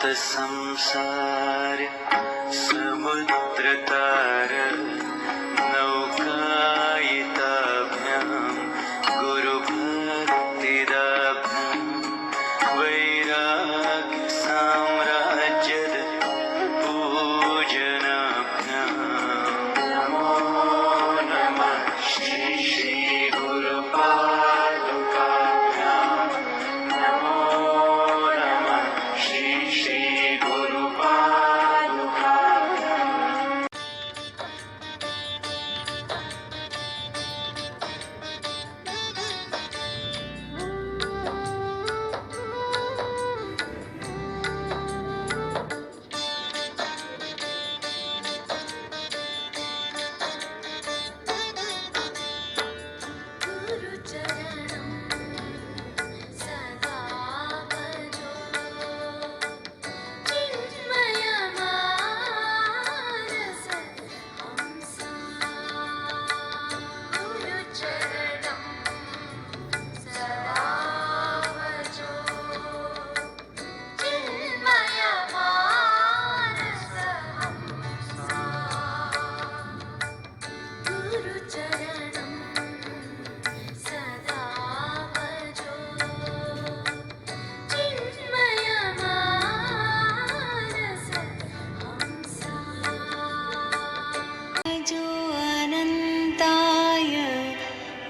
संसार समुद्रतार नौकायिताभ्यां गुरुभक्तिदाभ्यां वैराग्य साम्राज्यद पूजनाभ्यां नमो नमः श्री श्री गुरुपादुकाभ्यां नमो नमः श्री श्री गुरुपादुकाभ्यां।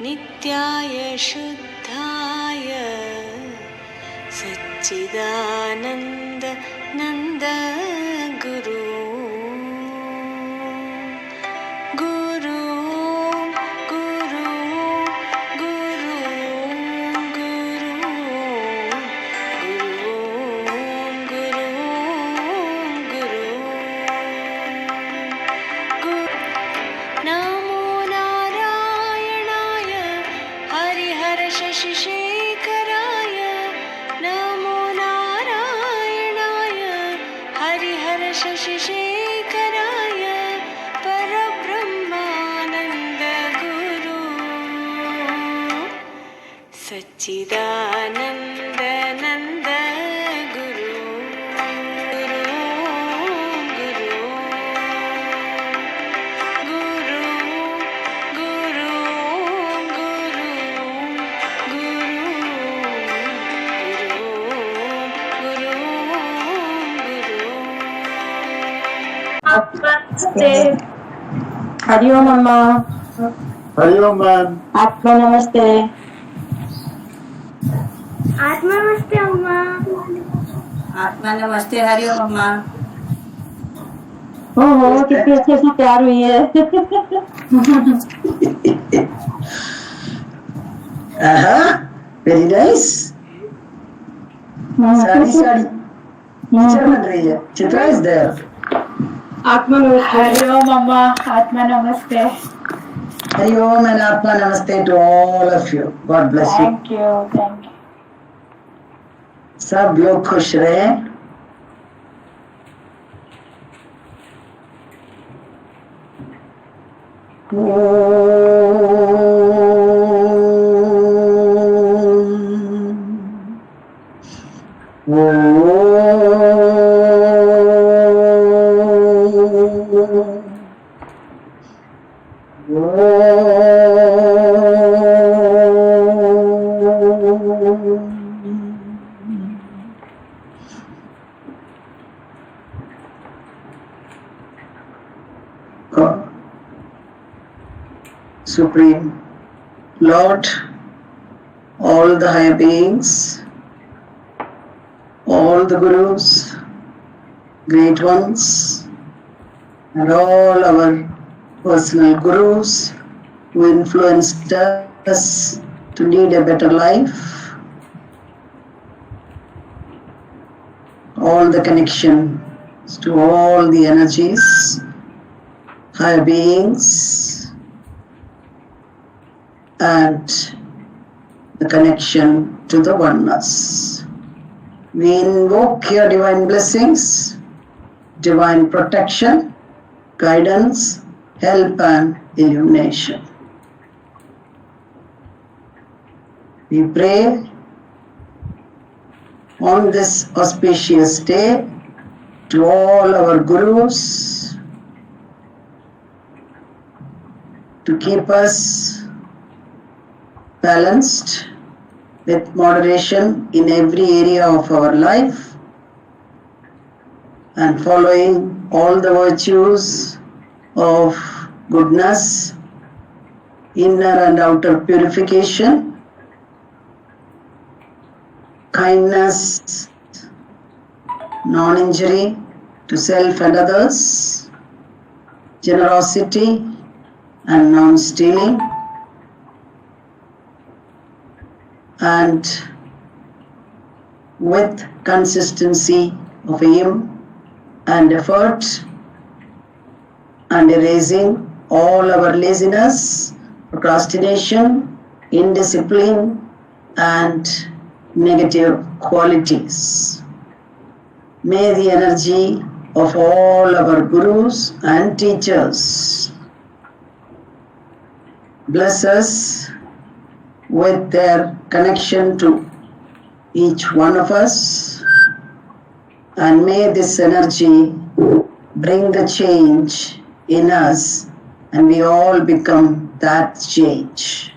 नित्याय शुद्धाय सच्चिदानन्द नन्द गुरु गुरु गुरु गुरु गुरु गुरु गुरु नमो नारायणाय हरिहर शशिशेखराय नमो नारायणाय हरिहर शशिशेखराय परब्रह्मानन्द गुरु सच्चिदानन्द नन्द गुरु गुरु गुरु गुरु नमस्ते। हरिओम अम्मा। हरिओम मैम। आत्मा नमस्ते। आत्मा नमस्ते अम्मा। आत्मा नमस्ते। हरिओम अम्मा। ओहो कितनी अच्छे से तैयार हुई है। Very nice. Sari sari teacher बन रही है। Chitra is there. आत्मा नमस्ते। हरिओम अम्मा। आत्मा नमस्ते। हरिओम एंड आत्मा नमस्ते to all of you. God bless you. Thank you thank you. सब लोग खुश रहे। Supreme Lord, all the higher beings, all the gurus, great ones, and all our personal gurus who influenced us to lead a better life, all the connections to all the energies, higher beings, and the connection to the oneness. We invoke your divine blessings, divine protection, guidance, help and illumination. We pray on this auspicious day to all our gurus to keep us balanced with moderation in every area of our life and following all the virtues of goodness, inner and outer purification, kindness, non-injury to self and others, generosity and non-stealing, and with consistency of aim and effort and erasing all our laziness, procrastination, indiscipline and negative qualities. May the energy of all our gurus and teachers bless us with their connection to each one of us, and may this energy bring the change in us and we all become that change.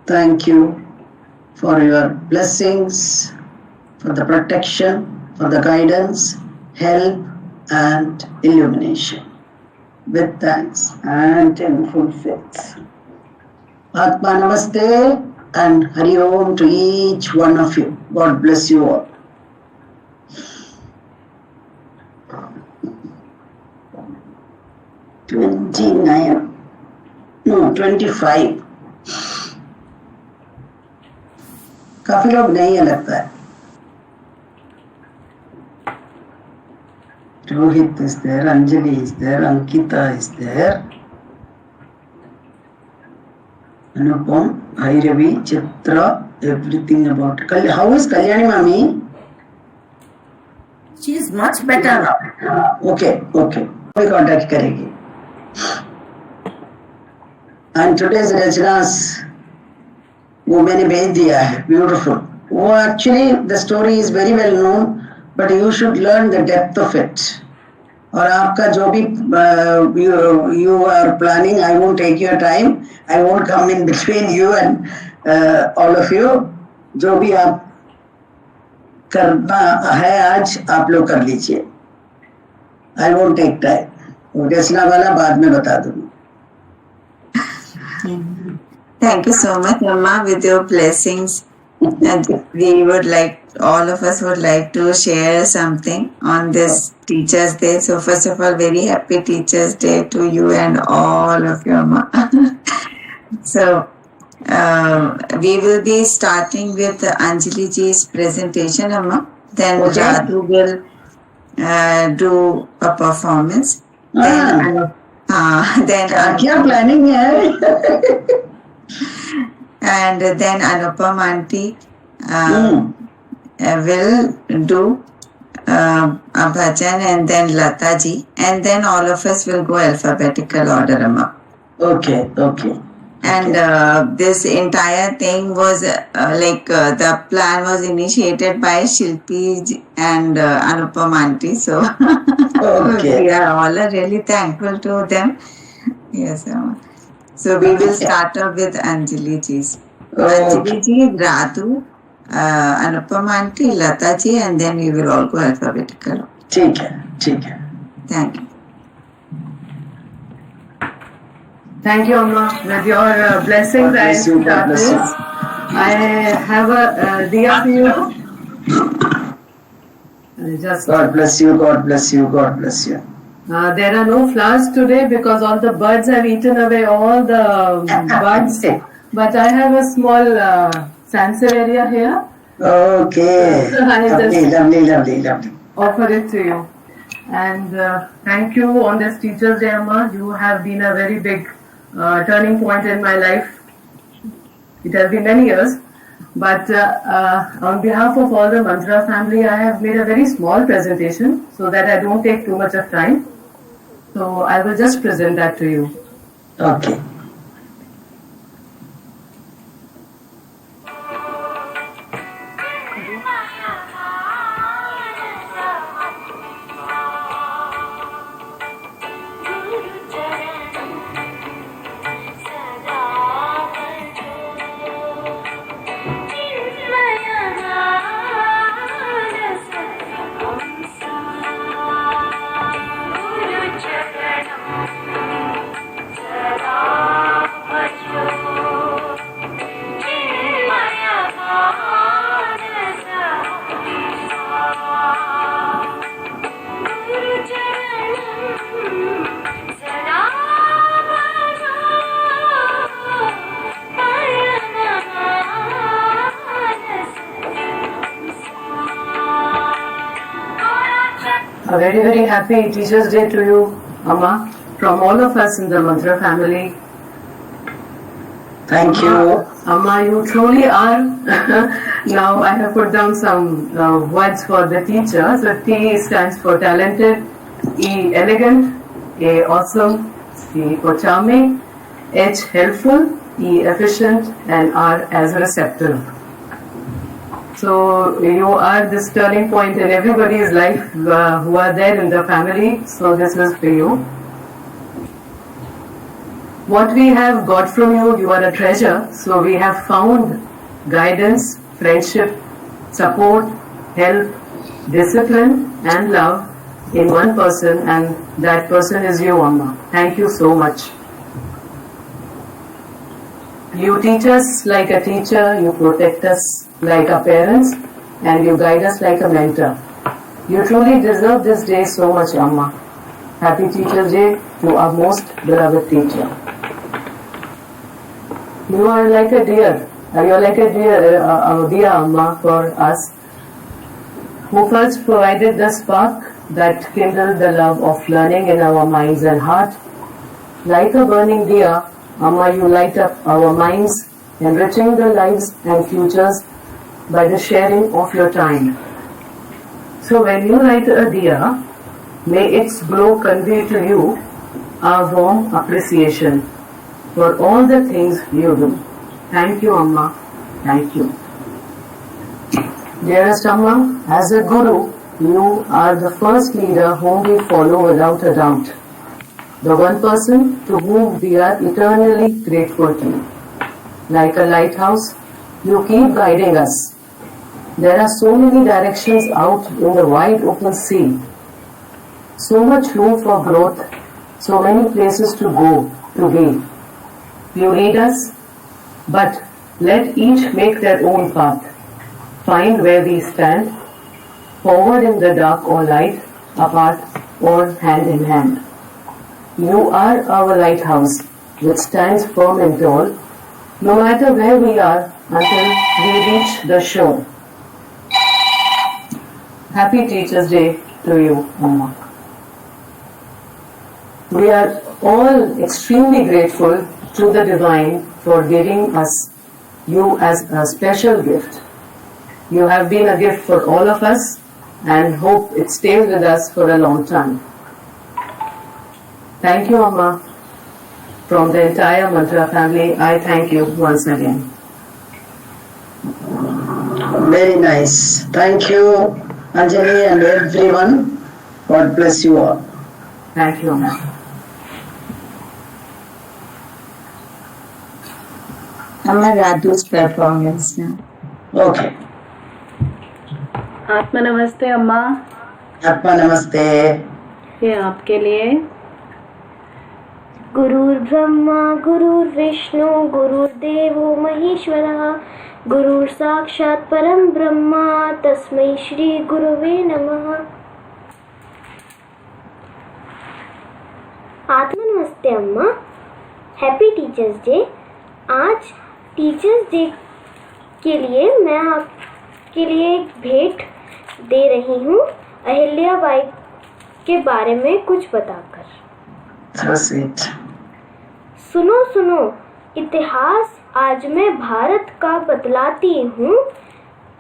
Thank you for your blessings, for the protection, for the guidance, help and illumination. With thanks and in full faith. Atma Namaste and Hari Om to each one of you. God bless you all. No, 25. काफी लोग नहीं है लगता है. Rohit is there, Anjali is there, Ankita is there, Anupam, Bhairavi, Chitra, everything about. How is Kalyani Mami? She is much better now. Okay. कोई contact करेगी. And today's Rachna's वो मैंने भेज दिया है, beautiful. वो actually the story is very well known. But you should learn the depth of it. और आपका जो भी you are planning, I won't take your time. I won't come in between you and all of you. जो भी आप करना है आज आप लोग कर लीजिए. I won't take time. रचना वाला बाद में बता दूँगी. Thank you so much, Amma, with your blessings. And we would like, all of us would like to share something on this Teachers' Day. So first of all, very happy Teachers' Day to you and all of you, Amma. So we will be starting with Anjali ji's presentation, Amma. Then Radu will do a performance. Then क्या planning है? And then Anupam auntie will do a bhajan, and then Lata ji, and then all of us will go alphabetical order, Amma. Okay. And this entire thing was the plan was initiated by Shilpi ji and Anupam auntie. So Okay. we are all really thankful to them. Yes, Amma. So we will start off with Anjali ji's. Anjali ji, Radu, Anupam auntie, Lata ji, and then we will all go alphabetical. ठीक है. Thank you. Thank you, Amma. With your blessings, God bless you, God bless you. I have a diya for you. God bless you. There are no flowers today because all the birds have eaten away all the buds. But I have a small Sansevieria here. Okay. Lovely. Offer it to you. And thank you on this Teacher's Day, Amma. You have been a very big turning point in my life. It has been many years. But on behalf of all the Mantra family, I have made a very small presentation so that I don't take too much of time. So I will just present that to you. Okay. A very, very happy Teachers' Day to you, Amma, from all of us in the Mantra family. Thank you. Amma, you truly are. Now I have put down some words for the teacher. So T stands for talented, E elegant, A awesome, C for charming, H helpful, E efficient, and R as receptive. So you are this turning point in everybody's life who are there in the family. So this is for you. What we have got from you, you are a treasure. So we have found guidance, friendship, support, help, discipline, and love in one person, and that person is you, Amma. Thank you so much. You teach us like a teacher, you protect us like our parents, and you guide us like a mentor. You truly deserve this day so much, Amma. Happy Teachers' Day to our most beloved teacher. You are like a dear. You are like a dear Amma for us, who first provided the spark that kindled the love of learning in our minds and heart. Like a burning diya, Amma, you light up our minds, enriching the lives and futures by the sharing of your time. So when you light a diya, may its glow convey to you our warm appreciation for all the things you do. Thank you, Amma. Thank you. Dearest Amma, as a guru, you are the first leader whom we follow without a doubt. The one person to whom we are eternally grateful to. Like a lighthouse, you keep guiding us. There are so many directions out in the wide open sea. So much room for growth, so many places to go, to be. You lead us, but let each make their own path. Find where we stand, forward in the dark or light, apart or hand in hand. You are our lighthouse, which stands firm and tall, no matter where we are until we reach the shore. Happy Teachers' Day to you, Amma. We are all extremely grateful to the Divine for giving us you as a special gift. You have been a gift for all of us and hope it stays with us for a long time. Thank you, Amma. From the entire Mantra family, I thank you once again. Very nice. Thank you, Anjali and everyone. God bless you all. Thank you, Amma. Amma Radhu's performance now. Okay. आत्मा नमस्ते अम्मा, Appa namaste. ये आपके लिए। गुरुर्ब्रह्मा गुरुर्विष्णु गुरुर्देवो महेश्वरः गुरुर् साक्षात् परं ब्रह्म तस्मै श्री गुरुवे नमः। आत्मा नमस्ते अम्मा, हैप्पी टीचर्स डे। आज टीचर्स डे के लिए मैं आपके लिए एक भेंट दे रही हूँ अहिल्याबाई के बारे में कुछ बताकर। So sweet. सुनो सुनो इतिहास आज मैं भारत का बतलाती हूँ,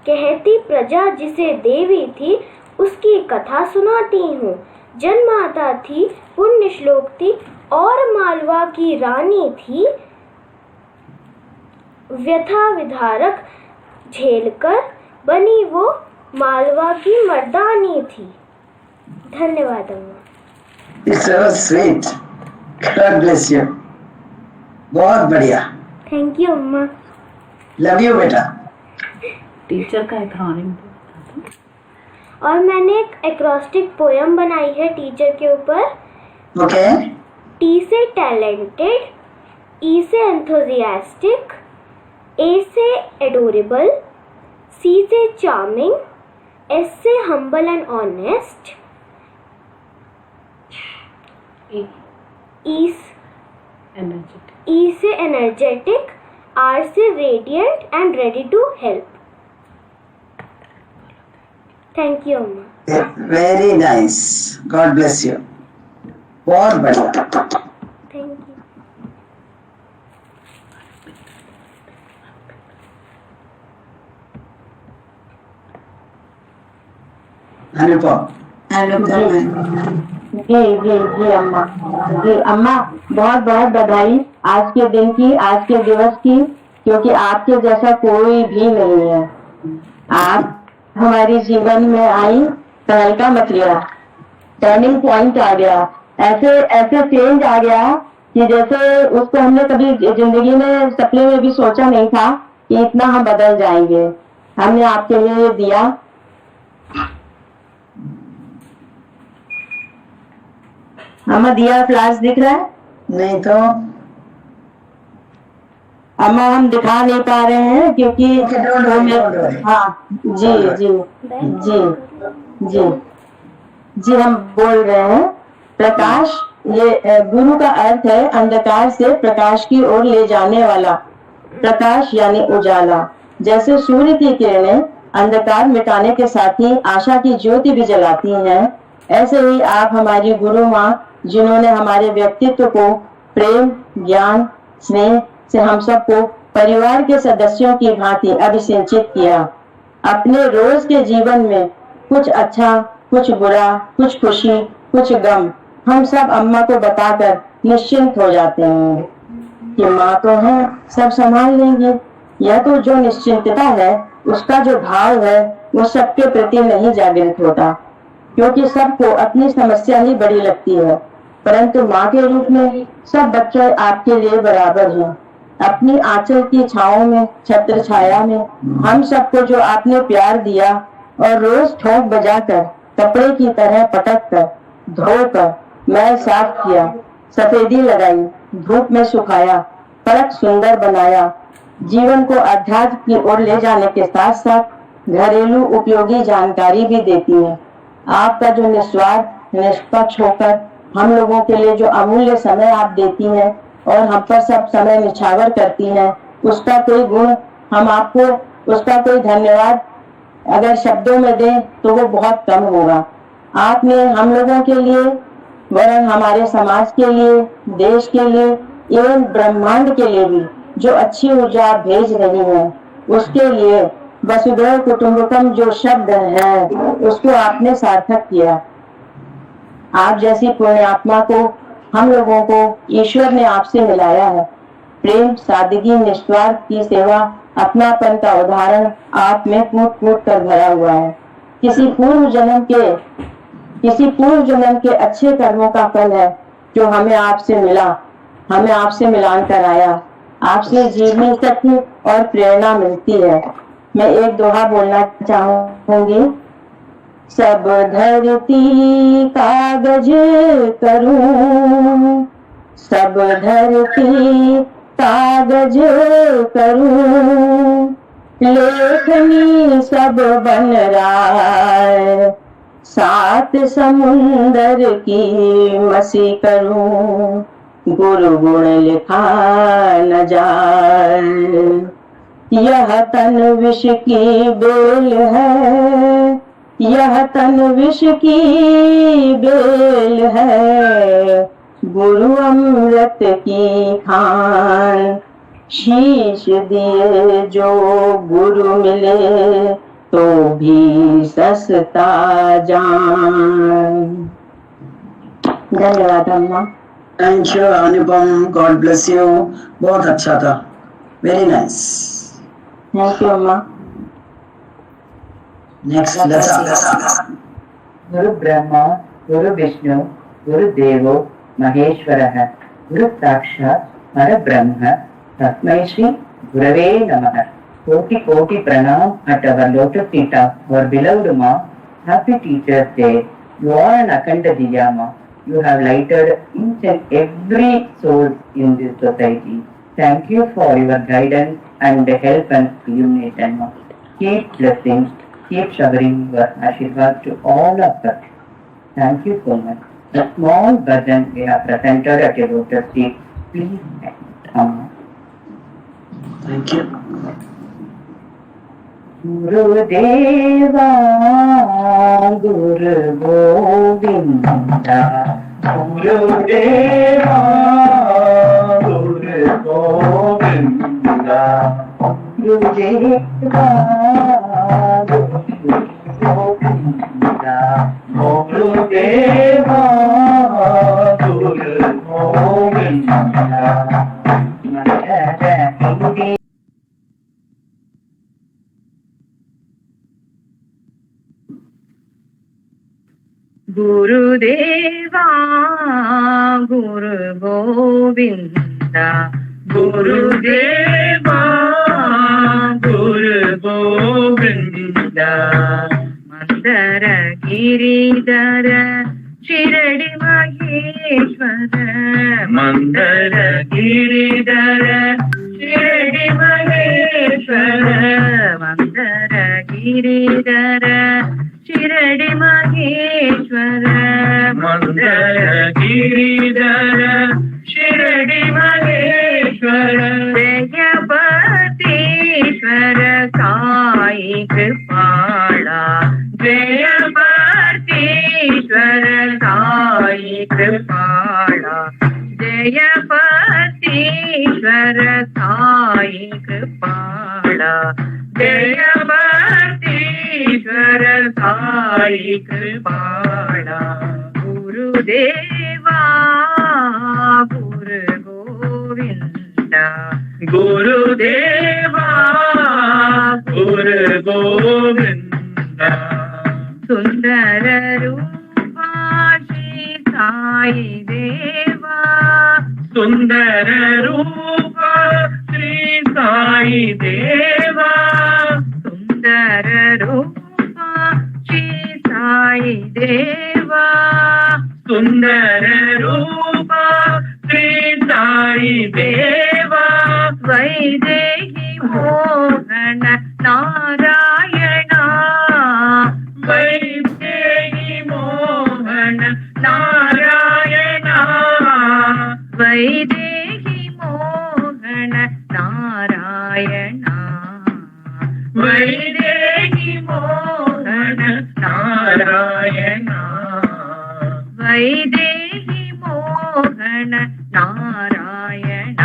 कहती प्रजा जिसे देवी थी उसकी कथा सुनाती हूँ। जन्माता थी, पुण्य श्लोक थी और मालवा की रानी थी। व्यथा विधारक झेलकर बनी वो मालवा की मर्दानी थी। धन्यवाद अम्मा। It's so sweet. God bless you. बहुत बढ़िया. थैंक यू अम्मा। Love you बेटा. टीचर का एक ड्राइंग और मैंने एक एक्रोस्टिक पोयम बनाई है टीचर के ऊपर। Okay. टी से टैलेंटेड, ई से एंथुजियास्टिक, ए से एडोरेबल, सी से चार्मिंग, एस से हम्बल एंड ऑनेस्ट, ई से एनर्जेटिक, आर से radiant and ready to help. Thank you अम्मा। Very nice, god bless you. बहुत बढ़िया। Thank you. अनुपम। जी जी जी अम्मा। जी अम्मा, बहुत बहुत बधाई आज के दिन की, आज के दिवस की, क्योंकि आपके जैसा कोई भी नहीं है। आप हमारे जीवन में आई तो हल्का मच गया, टर्निंग पॉइंट आ गया, ऐसे ऐसे चेंज आ गया कि जैसे उसको हमने कभी जिंदगी में सपने में भी सोचा नहीं था कि इतना हम बदल जाएंगे। हमने आपके लिए दिया। अम्मा दिया फ्लैश दिख रहा है? नहीं तो अम्मा हम दिखा नहीं पा रहे हैं क्योंकि हाँ जी जी जी जी जी हम बोल रहे हैं। प्रकाश, ये गुरु का अर्थ है अंधकार से प्रकाश की ओर ले जाने वाला। प्रकाश यानी उजाला। जैसे सूर्य की किरणें अंधकार मिटाने के साथ ही आशा की ज्योति भी जलाती हैं, ऐसे ही आप हमारी गुरु माँ, जिन्होंने हमारे व्यक्तित्व को प्रेम, ज्ञान, स्नेह से हम सबको परिवार के सदस्यों की भांति अभिसिंचित किया। अपने रोज के जीवन में कुछ अच्छा, कुछ बुरा, कुछ खुशी, कुछ गम, हम सब अम्मा को बताकर निश्चिंत हो जाते हैं कि माँ तो है, सब संभाल लेंगे। यह तो जो निश्चिंतता है, उसका जो भाव है, वो सबके प्रति नहीं जागृत होता, क्योंकि सबको अपनी समस्या ही बड़ी लगती है। परंतु माँ के रूप में सब बच्चे आपके लिए बराबर हैं। अपनी आंचल की छाओं में, छत्र छाया में हम सबको जो आपने प्यार दिया और रोज ठोक बजाकर, कपड़े की तरह पटक कर, धोकर, मैल साफ किया, सफेदी लगाई, धूप में सुखाया, परख सुंदर बनाया, जीवन को अध्यात्म की ओर ले जाने के साथ साथ घरेलू उपयोगी जानकारी भी देती है। आपका जो निस्वार्थ, निष्पक्ष होकर हम लोगों के लिए जो अमूल्य समय आप देती हैं और हम पर सब समय निछावर करती हैं, उसका कोई गुण हम आपको, उसका कोई धन्यवाद अगर शब्दों में दें तो वो बहुत कम होगा। आपने हम लोगों के लिए, वरन हमारे समाज के लिए, देश के लिए एवं ब्रह्मांड के लिए भी जो अच्छी ऊर्जा आप भेज रही हैं, उसके लिए वसुधैव कुटुंबकम जो शब्द है, उसको आपने सार्थक किया। आप जैसी पुण्यात्मा को, हम लोगों को ईश्वर ने आपसे मिलाया है। प्रेम, सादगी, निस्वार्थ की सेवा, अपनापन का उदाहरण आप में कूट कूट कर भरा हुआ है। किसी पूर्व जन्म के अच्छे कर्मों का फल है जो हमें आपसे मिला, हमें आपसे मिलान कराया। आपसे जीवनी शक्ति और प्रेरणा मिलती है। मैं एक दोहा बोलना चाहूंगी। सब धरती कागज करूं, सब धरती कागज करूं, लेखनी सब बन राय, सात समुंदर की मसी करूं, गुरु गुण लिखा न जाए। यह तन विष की बेल है, यह तन विष की बेल है, गुरु अमृत की खान। शीश दिए जो गुरु मिले तो भी सस्ता जान। धन्यवाद अम्मा। Thank you Anupam, God bless you. बहुत अच्छा था, वेरी नाइस। थैंक यू अम्मा। Next lesson. गुरु ब्रह्मा गुरु विष्णु गुरु देवो महेश्वरः गुरु साक्षात् परब्रह्म तस्मै श्री गुरवे नमः। कोटि कोटि pranam at our lotus feet of our beloved Ma. Happy Teachers Day. You are an Akhanda Diya Ma. You have lighted each and every soul in this society. Thank you for your guidance and help and illumination Ma. Keep blessing, keep showering your Ashirvad to all of us. Thank you so much. The small bhajan we have presented at your lotus feet. Please come. Thank you. गुरुदेवा गुरु गोविंदा गुरुदेवा गुरु गोविंदा गुरुदेवा गुरु गोविंदा गुरुदेवा गुरु गोविंदा गुरुदेवा गुरु गोविंदा गुरुदेवा गुरु गोविंदा मंदर गिरिधर शिरडी महेश्वर मंदर गिरिधर शिरडी महेश्वर मंदर गिरिधर शिरडी महेश्वर मंदर गिरिधर शिरडी महेश्वर जयपतीश्वर साई कृपाला जयपतीश्वर साई कृपाला जयपतीश्वर साई कृपाला जयपतीश्वर साई कृपाला गुरुदेवा गुरु गोविंदा गुरुदेवा गुरु गोविंदा सुंदर रूपा श्री साई देवा सुंदर रूपा श्री साई देवा सुंदर रूपा श्री साई देवा सुंदर रूपा श्री साई देवा वैदेही मोहन नारायण वैदेही मोहन नारायण वैदेही मोहन नारायण वैदेही मोहन नारायण वैदेही मोहन नारायण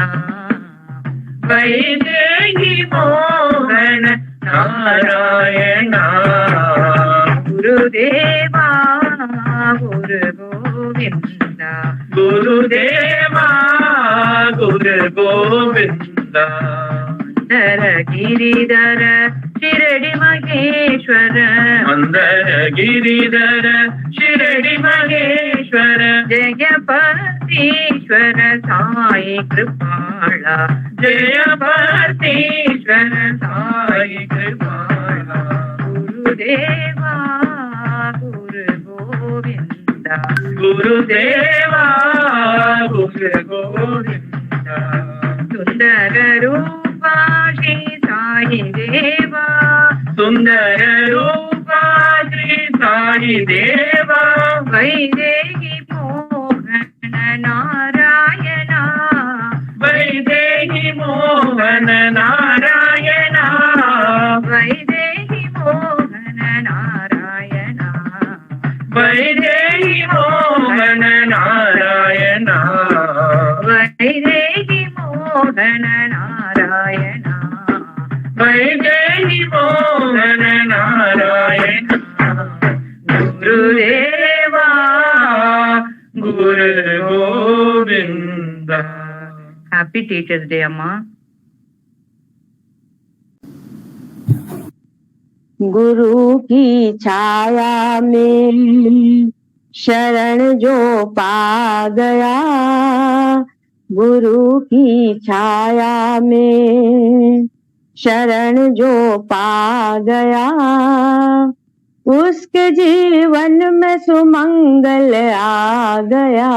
वैदेही मोहन नारायण गुरुदेवा गुरु गोविंदा गुरुदेवा गुरु गोविंदा मंदर गिरिधर शिरडी महेश्वर मंदर गिरिधर शिरडी महेश्वर जयपतीश्वर साई कृपाला जयपतीश्वर साई कृपाला गुरुदेवा गुरु गोविंदा गुरुदेवा गुरु गोविंदा सुंदर रूपा श्री साई देवा सुंदर रूपा श्री साई देवा वैदेही मोहन नारायण वैदेही मोहन नारायण वैदेही मोहन नारायण वैदेही मोहन नारायण वैदेही मोहन नारायण वैदेही मोहन नारायण गुरुदेवा गुरु गोविंदा हैप्पी टीचर्स डे अम्मा गुरु की छाया में शरण जो पा गया गुरु की छाया में शरण जो पा गया उसके जीवन में सुमंगल आ गया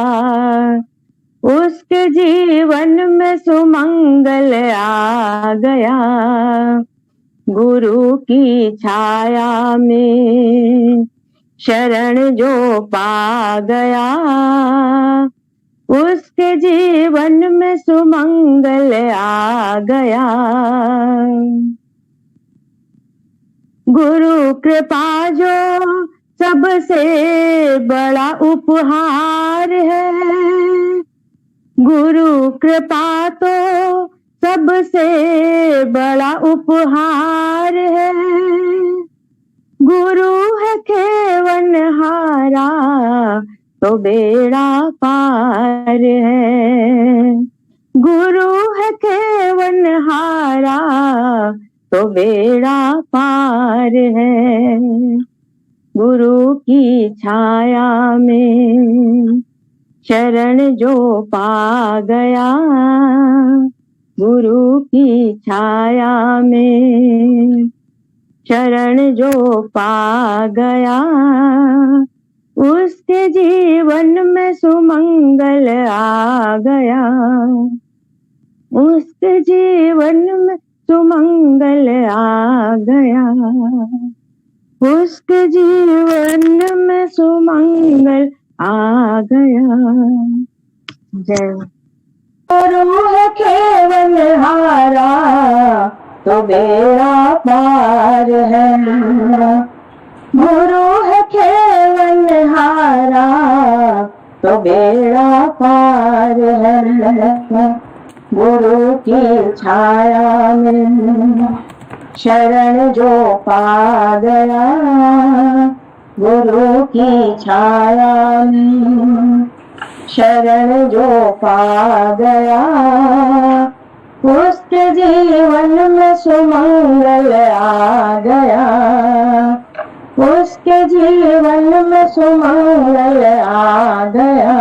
उसके जीवन में सुमंगल आ गया गुरु की छाया में शरण जो पा गया उसके जीवन में सुमंगल आ गया गुरु कृपा जो सबसे बड़ा उपहार है, गुरु कृपा तो सबसे बड़ा उपहार है। गुरु है खेवनहारा तो बेड़ा पार है, गुरु है खेवनहारा तो बेड़ा पार है। गुरु की छाया में शरण जो पा गया, गुरु की छाया में शरण जो पा गया, उसके जीवन में सुमंगल आ गया, उसके जीवन में सुमंगल आ गया, उसके जीवन में सुमंगल आ गया। जय गुरु है खेवनहारा तो बेड़ा पार है, गुरु है खेवनहारा तो बेड़ा पार है। गुरु की छाया में शरण जो पा गया, गुरु की छाया में शरण जो पा गया, उसके जीवन में सुमंगल आ गया, उसके जीवन में सुमंगल आ गया।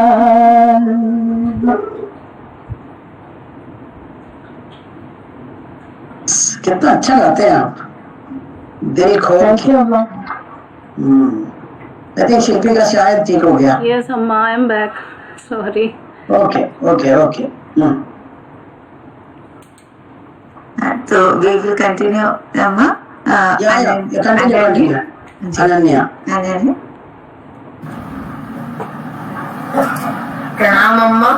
कितना अच्छा गाते हैं आप, दिल खोल के। आई थिंक शिल्पी का शायद ठीक हो गया। Yes, Amma, I'm back. Sorry. Okay okay okay. तो we will continue, Amma. Continue Ananya. प्रणाम अम्मा,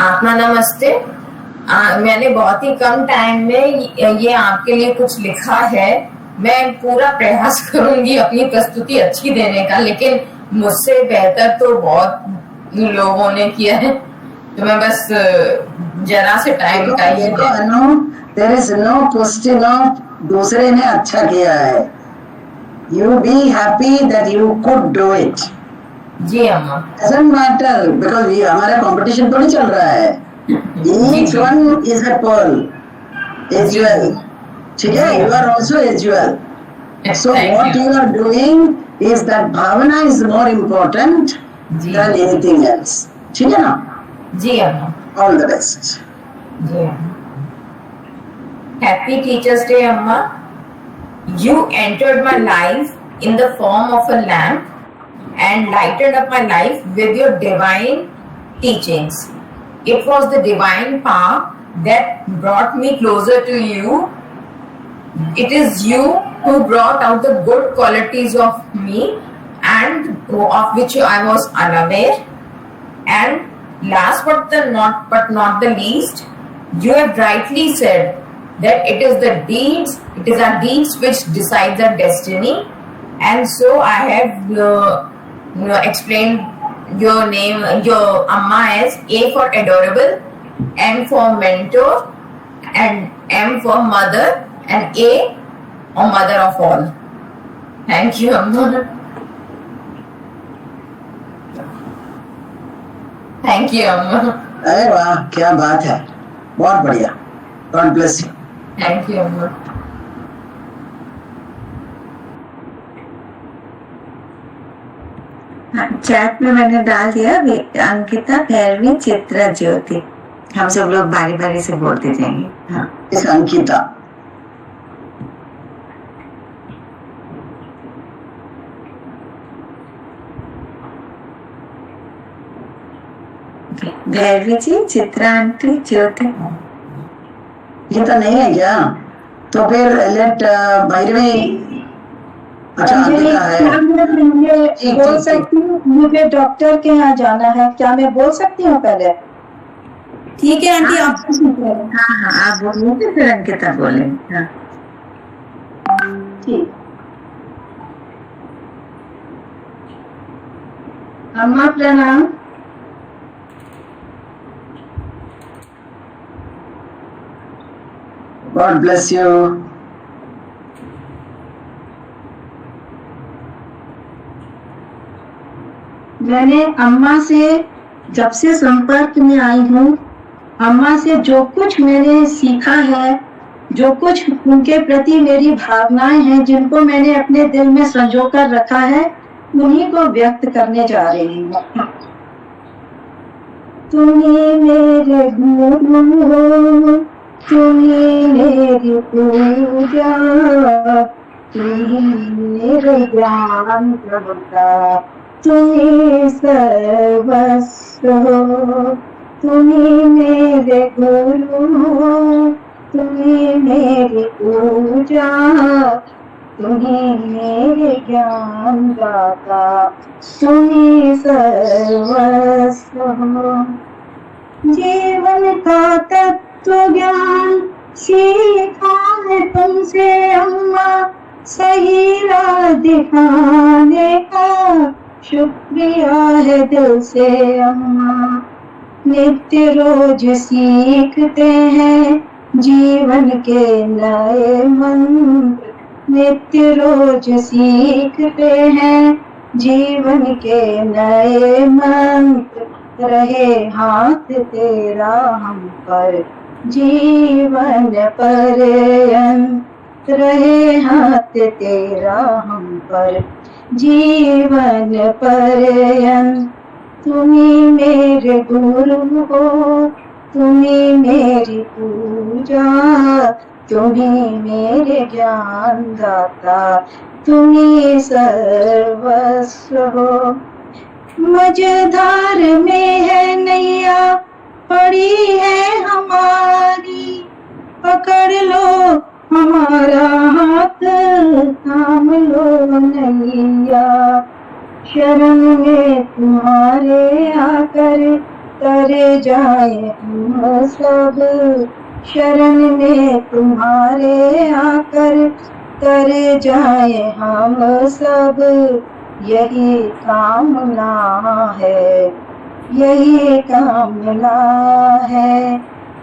आत्मा नमस्ते। मैंने बहुत ही कम टाइम में ये आपके लिए कुछ लिखा है। मैं पूरा प्रयास करूंगी अपनी प्रस्तुति अच्छी देने का, लेकिन मुझसे बेहतर तो बहुत लोगों ने किया है, तो मैं बस जरा से टाइम का ही there is no question of दूसरे ने अच्छा किया है। You be happy that you could do it. जी अम्मा। डजंट मैटर बिकॉज़ ये हमारा कंपटीशन थोड़ी चल रहा है। Each one is a pearl, as well. ठीक है, you are also as well. So what you are doing is that bhavana is more important than anything else. ठीक है ना? जी अम्मा। All the best. जी अम्मा। Happy Teachers Day, Amma. You entered my life in the form of a lamp and lightened up my life with your divine teachings. It was the divine power that brought me closer to you. It is you who brought out the good qualities of me and of which I was unaware. And last but not the least, you have rightly said that it is our deeds which decide the destiny. And so I have explained your name, your Amma, as A for adorable, M for mentor, and M for mother, and A or mother of all. Thank you, Amma. Thank you, Amma. अरे वाह, क्या बात है, बहुत बढ़िया। God bless you. Thank you, Amma. Chat में मैंने डाल दिया अंकिता, भैरवी, चित्रा, ज्योति। हम सब लोग बारी बारी से बोलते जाएंगे। हाँ, इस अंकिता। भैरवी जी, चित्रा आंटी, ज्योति। गीता नहीं है क्या? तो फिर लेट भैरवी। अच्छा, अंकिता है। बोल सकती हूँ, मुझे डॉक्टर के यहाँ जाना है, क्या मैं बोल सकती हूँ पहले? ठीक है आंटी, आप हाँ, आप बोलिए फिर अंकिता बोले। हाँ, आंटी। अम्मा प्रणाम। God bless you. मैंने अम्मा से जब से संपर्क में आई हूँ, अम्मा से जो कुछ मैंने सीखा है, जो कुछ उनके प्रति मेरी भावनाएं हैं, जिनको मैंने अपने दिल में संजो कर रखा है, उन्हीं को व्यक्त करने जा रही हूँ। तुम्ही मेरे गुरु हो, तुम्ही मेरी पूजा, तुम्ही मेरे ज्ञान प्रभुता, तुम्ही सर्वस्व हो, तुम्ही मेरे गुरु हो, तुम्ही मेरी पूजा, तुम्ही मेरे ज्ञान दाता, तुम्ही सर्वस्व हो। जीवन का तत्व ज्ञान सीखा है तुमसे अम्मा, सही राह दिखाने का शुक्रिया है दिल से अम्मा। नित्य रोज सीखते हैं जीवन के नए मंत्र, नित्य रोज सीखते हैं जीवन के नए मंत्र। रहे हाथ तेरा हम पर जीवन पर्यंत, रहे हाथ तेरा हम पर जीवन पर्यंत। तुम्ही मेरे गुरु हो, तुम्ही मेरी पूजा, तुम्ही मेरे ज्ञान दाता, तुम्ही सर्वस्व हो। मझधार में है नैया पड़ी है हमारी, पकड़ लो हमारा हाथ, थाम लो नैया। शरण में तुम्हारे आकर तरे जाए हम सब, शरण में तुम्हारे आकर तरे जाए हम सब। यही कामना है, यही कामना है।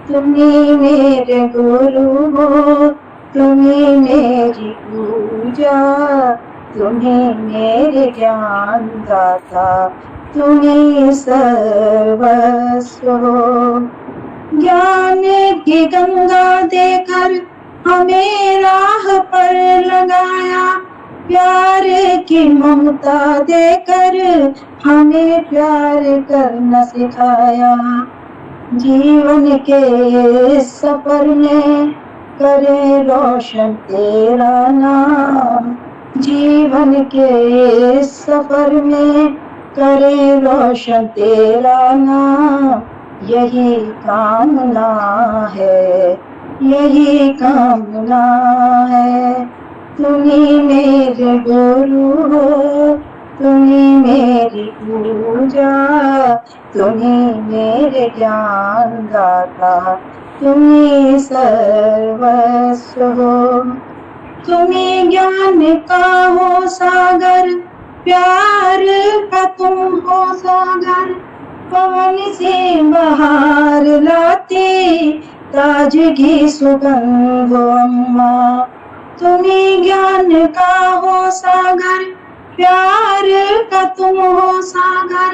तुम्ही मेरे गुरु हो, तुम्ही मेरी पूजा, तुम्ही मेरे ज्ञान दाता, तुम्ही सर्वस्व हो। ज्ञान की गंगा देकर हमें राह पर लगाया, प्यार की ममता देकर हमें प्यार करना सिखाया। जीवन के सफर में करे रोशन तेरा नाम, जीवन के सफर में करे रोशन तेरा नाम। यही कामना है, यही कामना है। तुम्ही मेरे गुरु हो, तुम्ही मेरी पूजा, तुम्ही मेरे ज्ञान दाता, तुम्ही सर्वस्व हो। तुम्ही ज्ञान का हो सागर, प्यार का तुम हो सागर, पवन से बहार लाती ताजगी सुगंध अम्मा। तुम्ही ज्ञान का हो सागर, प्यार का तुम हो सागर,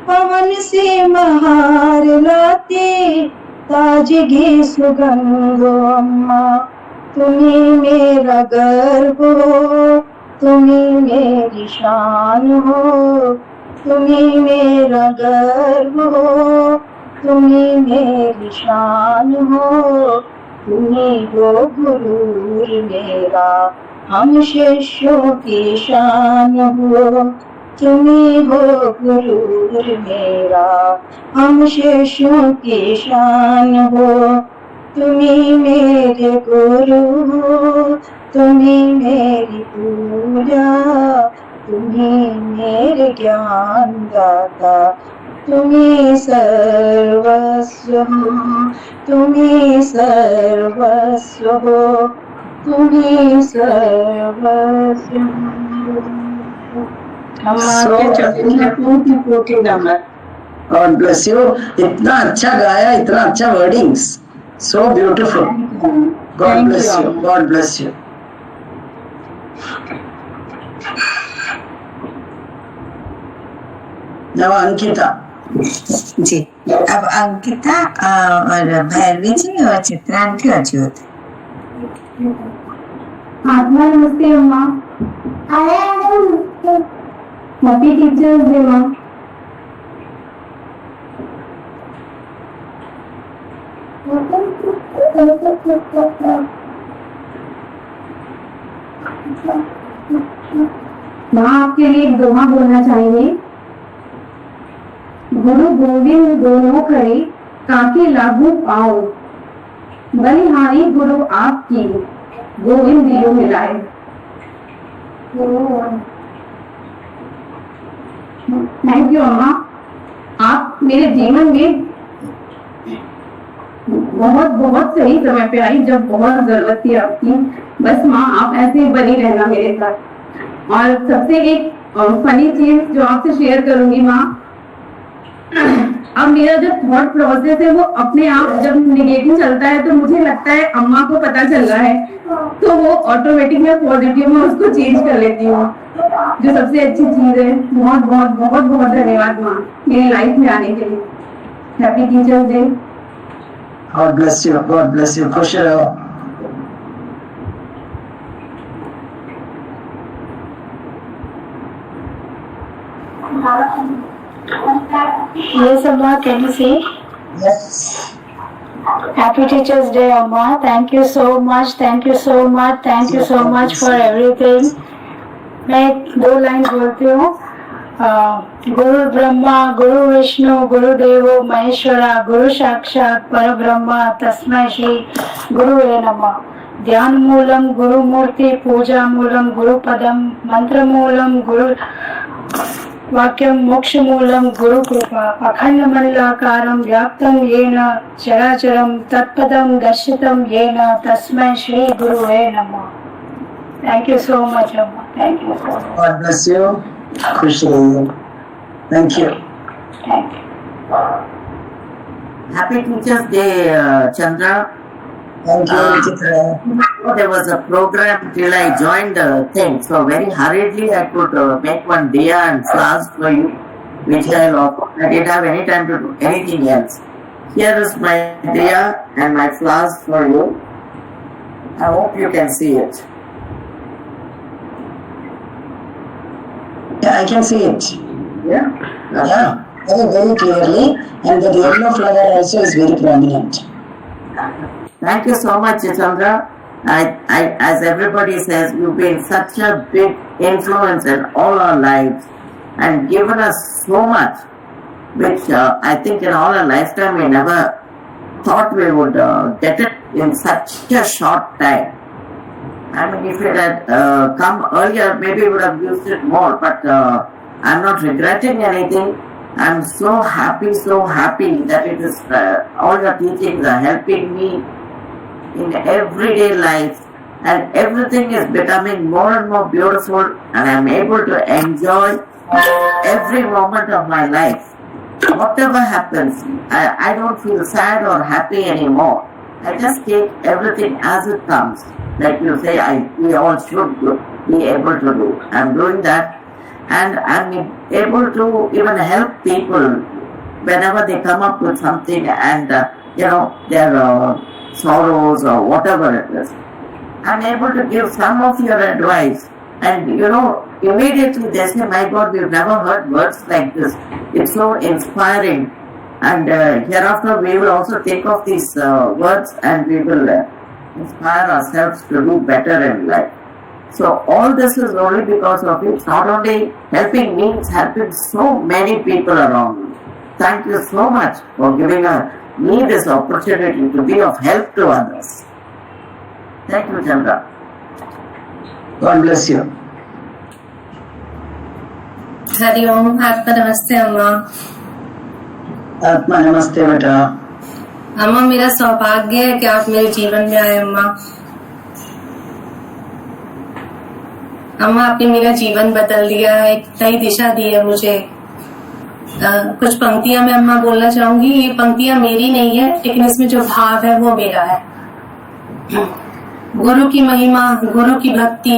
पवन से बहार लाती ताजगी सुगंध अम्मा। तुम्ही मेरा गर्व हो, तुम्ही मेरी शान हो, तुम्ही मेरा गर्व हो, तुम्ही मेरी शान हो। तुम्ही हो गुरु मेरा, हम शिष्यों की शान हो। तुम्ही हो गुरु मेरा, हम शिष्यों की शान हो। तुम्ही मेरे गुरु हो, तुम्ही मेरी पूजा, तुम्ही मेरे ज्ञान दाता, तुम्ही सर्वस्व हो, तुम्ही सर्वस्व हो। तुम्ही सर्वस्व। अम्मा के चरणों में कोटि कोटि नमन। God bless you. इतना अच्छा गाया, इतना अच्छा wordings, so beautiful. God bless you. God bless you. Now Ankita. जी, अब अंकिता और भैरवी जी और चित्रांकी और ज्योति। आत्मा नमस्ते अम्मा। हैप्पी टीचर्स डे माँ। माँ आपके लिए एक दोहा बोलना चाहेंगे। गुरु गोविंद दोनों खड़े काके लागू पाओ, बलिहारी गुरु आपकी गोविंद दियो मिलाए। थैंक यू अम्मा, आप मेरे जीवन में बहुत बहुत सही समय पे आई जब बहुत जरूरत थी आपकी। बस माँ आप ऐसे ही बनी रहना मेरे साथ। और सबसे एक फनी चीज जो आपसे शेयर करूंगी माँ, अब मेरा जो थॉट प्रोसेस है वो अपने आप जब निगेटिव चलता है तो मुझे लगता है अम्मा को पता चल रहा है, तो वो ऑटोमेटिक में पॉजिटिव में उसको चेंज कर लेती हूँ, जो सबसे अच्छी चीज है। बहुत बहुत बहुत बहुत धन्यवाद माँ मेरी लाइफ में आने के लिए। Happy teachers day. God bless you. God bless you. खुश रहो। Yes, Amma, can you see? Yes. Happy Teachers Day, Amma. Thank you so much. Thank you so much. Thank you so much for everything. मैं दो line बोलती हूँ। गुरु ब्रह्मा गुरु विष्णु गुरु देवो महेश्वरा गुरु साक्षात पर ब्रह्मा तस्मै श्री गुरुवे नमः। ध्यान मूलम गुरु मूर्ति पूजा मूलम गुरु पदम मंत्र मूलम गुरु वाक्यम मोक्ष मूलम गुरु कृपा अखंड मंडलाकारं व्याप्तं येन चराचरं तत्पदं दर्शितं येन तस्मै श्री गुरुवे नमः। थैंक यू सो मच अम्मा। Thank you. God bless you. खुश रहिए। Thank you. Thank you. Happy Teachers Day, Chandra. Thank you, Chitra. There was a program till I joined the thing, so very hurriedly I could make one diya and flask for you, which I'll offer. I didn't have any time to do anything else. Here is my diya and my flask for you. I hope you can see it. Yeah, I can see it. Yeah? Yeah, very clearly, and the yellow flower also is very prominent. Thank you so much, Chandra. As everybody says, you've been such a big influence in all our lives and given us so much, which I think in all our lifetime we never thought we would get it in such a short time. I mean, if it had come earlier, maybe we would have used it more, but I'm not regretting anything. I'm so happy that it is all your teachings are helping me in everyday life, and everything is becoming more and more beautiful, and I'm able to enjoy every moment of my life. Whatever happens, I don't feel sad or happy anymore. I just take everything as it comes. Like you say, we all should be able to do. I'm doing that, and I'm able to even help people whenever they come up with something and their sorrows or whatever it is. I'm able to give some of your advice, and immediately they say, my God, we've never heard words like this. It's so inspiring, and hereafter we will also think of these words and we will inspire ourselves to do better in life. So all this is only because of it. It's not only helping me, it's helping so many people around me. Thank you so much for giving me this opportunity to be of help to others. Thank you, Chandra. God bless you. Hari Om. आत्मा नमस्ते अम्मा। आत्मा नमस्ते बेटा। अम्मा, मेरा सौभाग्य है कि आप मेरे जीवन में आए अम्मा। अम्मा आपने मेरा जीवन बदल दिया है, एक नई दिशा दी है मुझे। कुछ पंक्तियां मैं अम्मा बोलना चाहूंगी। ये पंक्तियां मेरी नहीं है, लेकिन इसमें जो भाव है वो मेरा है। गुरु की महिमा, गुरु की भक्ति,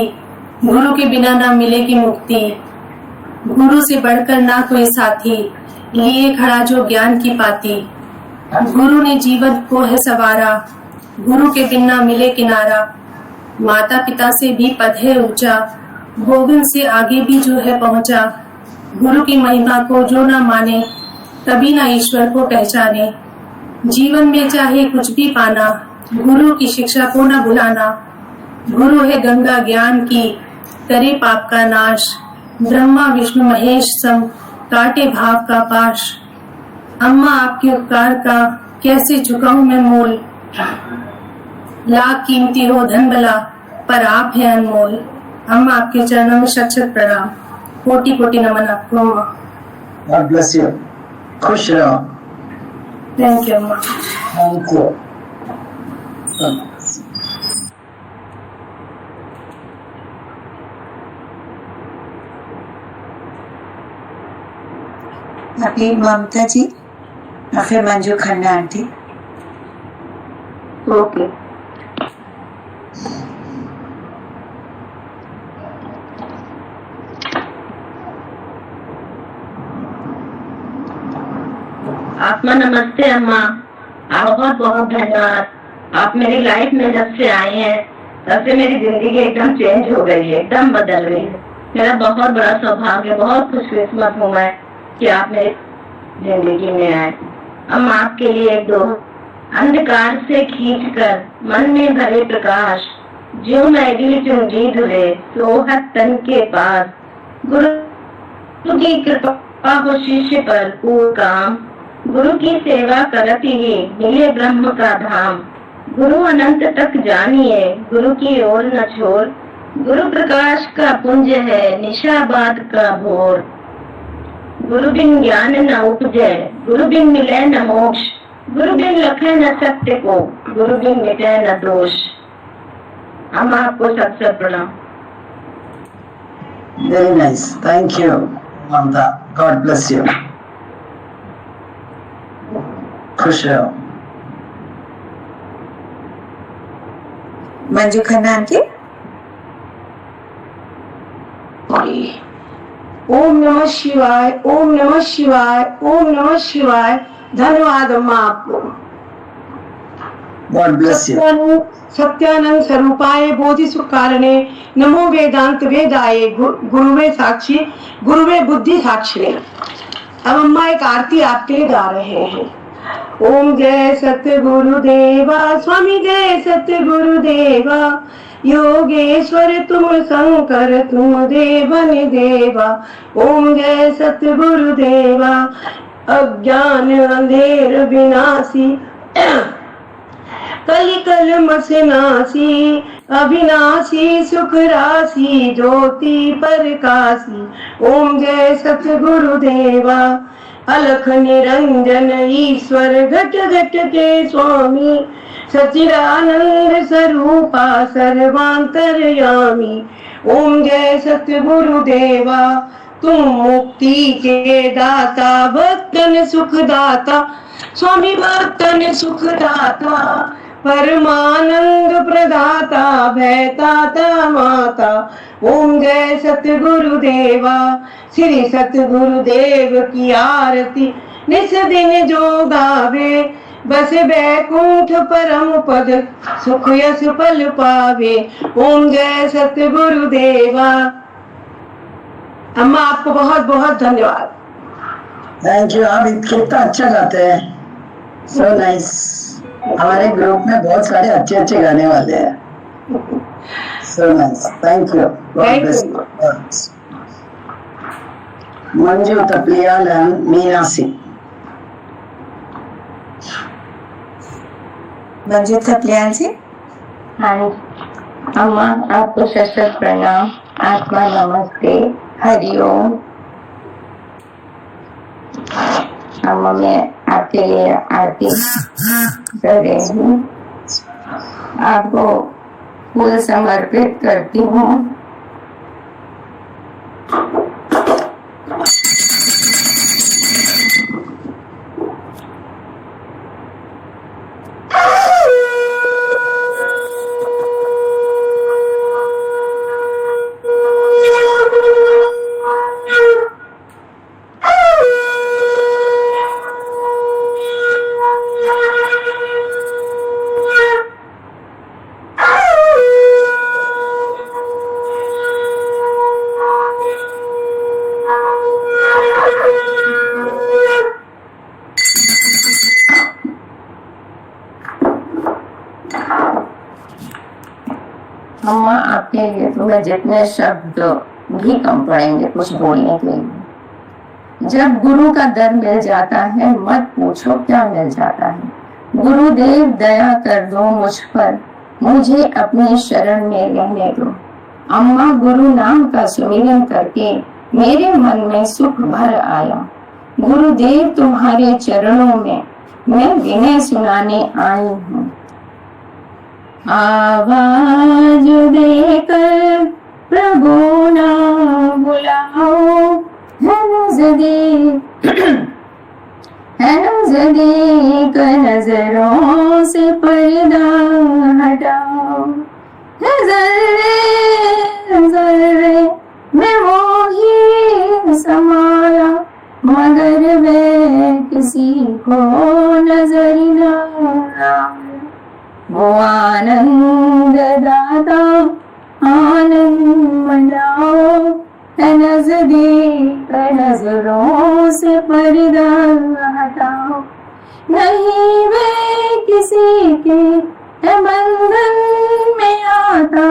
गुरु के बिना ना मिलेगी मुक्ति, गुरु से बढ़कर ना कोई साथी, लिए खड़ा जो ज्ञान की पाती। गुरु ने जीवन को है सवारा, गुरु के बिना मिले किनारा। माता पिता से भी पद है ऊंचा, गोविंद से आगे भी जो है पहुंचा। गुरु की महिमा को जो ना माने, तभी ना ईश्वर को पहचाने। जीवन में चाहे कुछ भी पाना, गुरु की शिक्षा को न भुलाना। गुरु है गंगा ज्ञान की, करे पाप का नाश। ब्रह्मा विष्णु महेश सम, काटे भाव का पाश। अम्मा आपके उपकार का कैसे चुकाऊं मैं मोल। लाख कीमती हो धन भला, पर आप है अनमोल। अम्मा आपके चरणों में शत शत प्रणाम, कोटि कोटि नमन आपको अम्मा। God bless you. खुश रहो। थैंक यू अम्मा। Thank you. अभी ममता जी और फिर मंजू खन्ना आंटी। ओके। आत्मा नमस्ते अम्मा, बहुत बहुत धन्यवाद। आप मेरी लाइफ में जब से आए हैं तब से मेरी जिंदगी एकदम चेंज हो गई है, एकदम बदल गई है। मेरा बहुत बड़ा सौभाग्य, बहुत खुशकिस्मत हूँ मैं कि आप मेरी जिंदगी में आए। अम्मा आपके लिए एक दो अंधकार से खींचकर मन में भरे प्रकाश, जो मैगी चुंगी धुले सोहत तन के पास। गुरु की कृपा हो शिष्य पर पूर्ण काम, गुरु की सेवा करत ही मिले ब्रह्म का धाम। गुरु अनंत तक जानिए, गुरु की ओर न छोड़। गुरु प्रकाश का पुंज है, निशाबाद का भोर। गुरु बिन ज्ञान न उपजे, गुरु बिन मिले न मोक्ष। गुरु बिन लखे न सत्य को, गुरु बिन मिटे न दोष। हम आपको सत सत प्रणाम। Very nice. Thank you, Mamta. God bless you. खुश रहो। मंजू खन्ना आंटी। ओम नमः शिवाय, ओम नमः शिवाय, ओम नमः शिवाय। धन्यवाद अम्मा आपको। God bless you. सत्यानंद स्वरूपाय बोधि सुकारणे नमो वेदांत वेदाये गुरुवे साक्षी गुरुवे बुद्धि साक्षी। अब अम्मा एक आरती आपके लिए गा रहे हैं। ओम जय सत्य गुरुदेवा, स्वामी जय सत्य गुरुदेवा। योगेश्वर तुम शंकर तुम देवन देवा। ओम जय सत्य गुरुदेवा, अज्ञान अंधेर विनाशी कली कलम से नासी। अविनाशी सुख राशि ज्योति प्रकाशी। ओम जय सत्य गुरुदेवा, अलख निरंजन ईश्वर घट घट के स्वामी। सच्चिदानंद स्वरूपा सर्वांतरयामी। ओम जय सत्य गुरुदेवा, तुम मुक्ति के दाता भक्तन सुखदाता। स्वामी भक्तन सुखदाता, परमानंद प्रदाता भयताता माता। ओम जय सत्य गुरुदेवा, श्री सत्य गुरुदेव की आरती निस दिन जो गावे। बस बैकुंठ परम पद सुख यश फल पावे। ओम जय सत्य गुरुदेवा। अम्मा आपको बहुत बहुत धन्यवाद। Thank you. आप कितना अच्छा गाते हैं। So nice. हमारे ग्रुप में बहुत सारे अच्छे अच्छे गाने वाले हैं। So nice. Thank you. Manju Tapliyal and Meena Singh. Manju Tapliyal ji. हाँ अम्मा आपको सशक्त प्रणाम, आत्मा नमस्ते, हरिओम। अम्मा मैं आपके लिए आरती कर रही हूँ, आपको फूल समर्पित करती हूँ। अम्मा आपके लिए तो मैं जितने शब्द भी कम पड़ेंगे कुछ बोलने के लिए। जब गुरु का दर मिल जाता है मत पूछो क्या मिल जाता है। गुरुदेव दया कर दो मुझ पर, मुझे अपनी शरण में रहने दो। अम्मा गुरु नाम का सुमिरन करके मेरे मन में सुख भर आया। गुरुदेव तुम्हारे चरणों में मैं विनय सुनाने आई हूँ। आवाज देकर प्रभु ना बुलाओ, है नजदीक नजरों से पर्दा हटाओ। नजरे में वो ही समाया, मगर वे किसी को नजर न आया। वो आनंद दाता आनंद मनाओ, है नजदीक नजरों से पर्दा हटाओ। नहीं वे किसी के है बंधन में आता,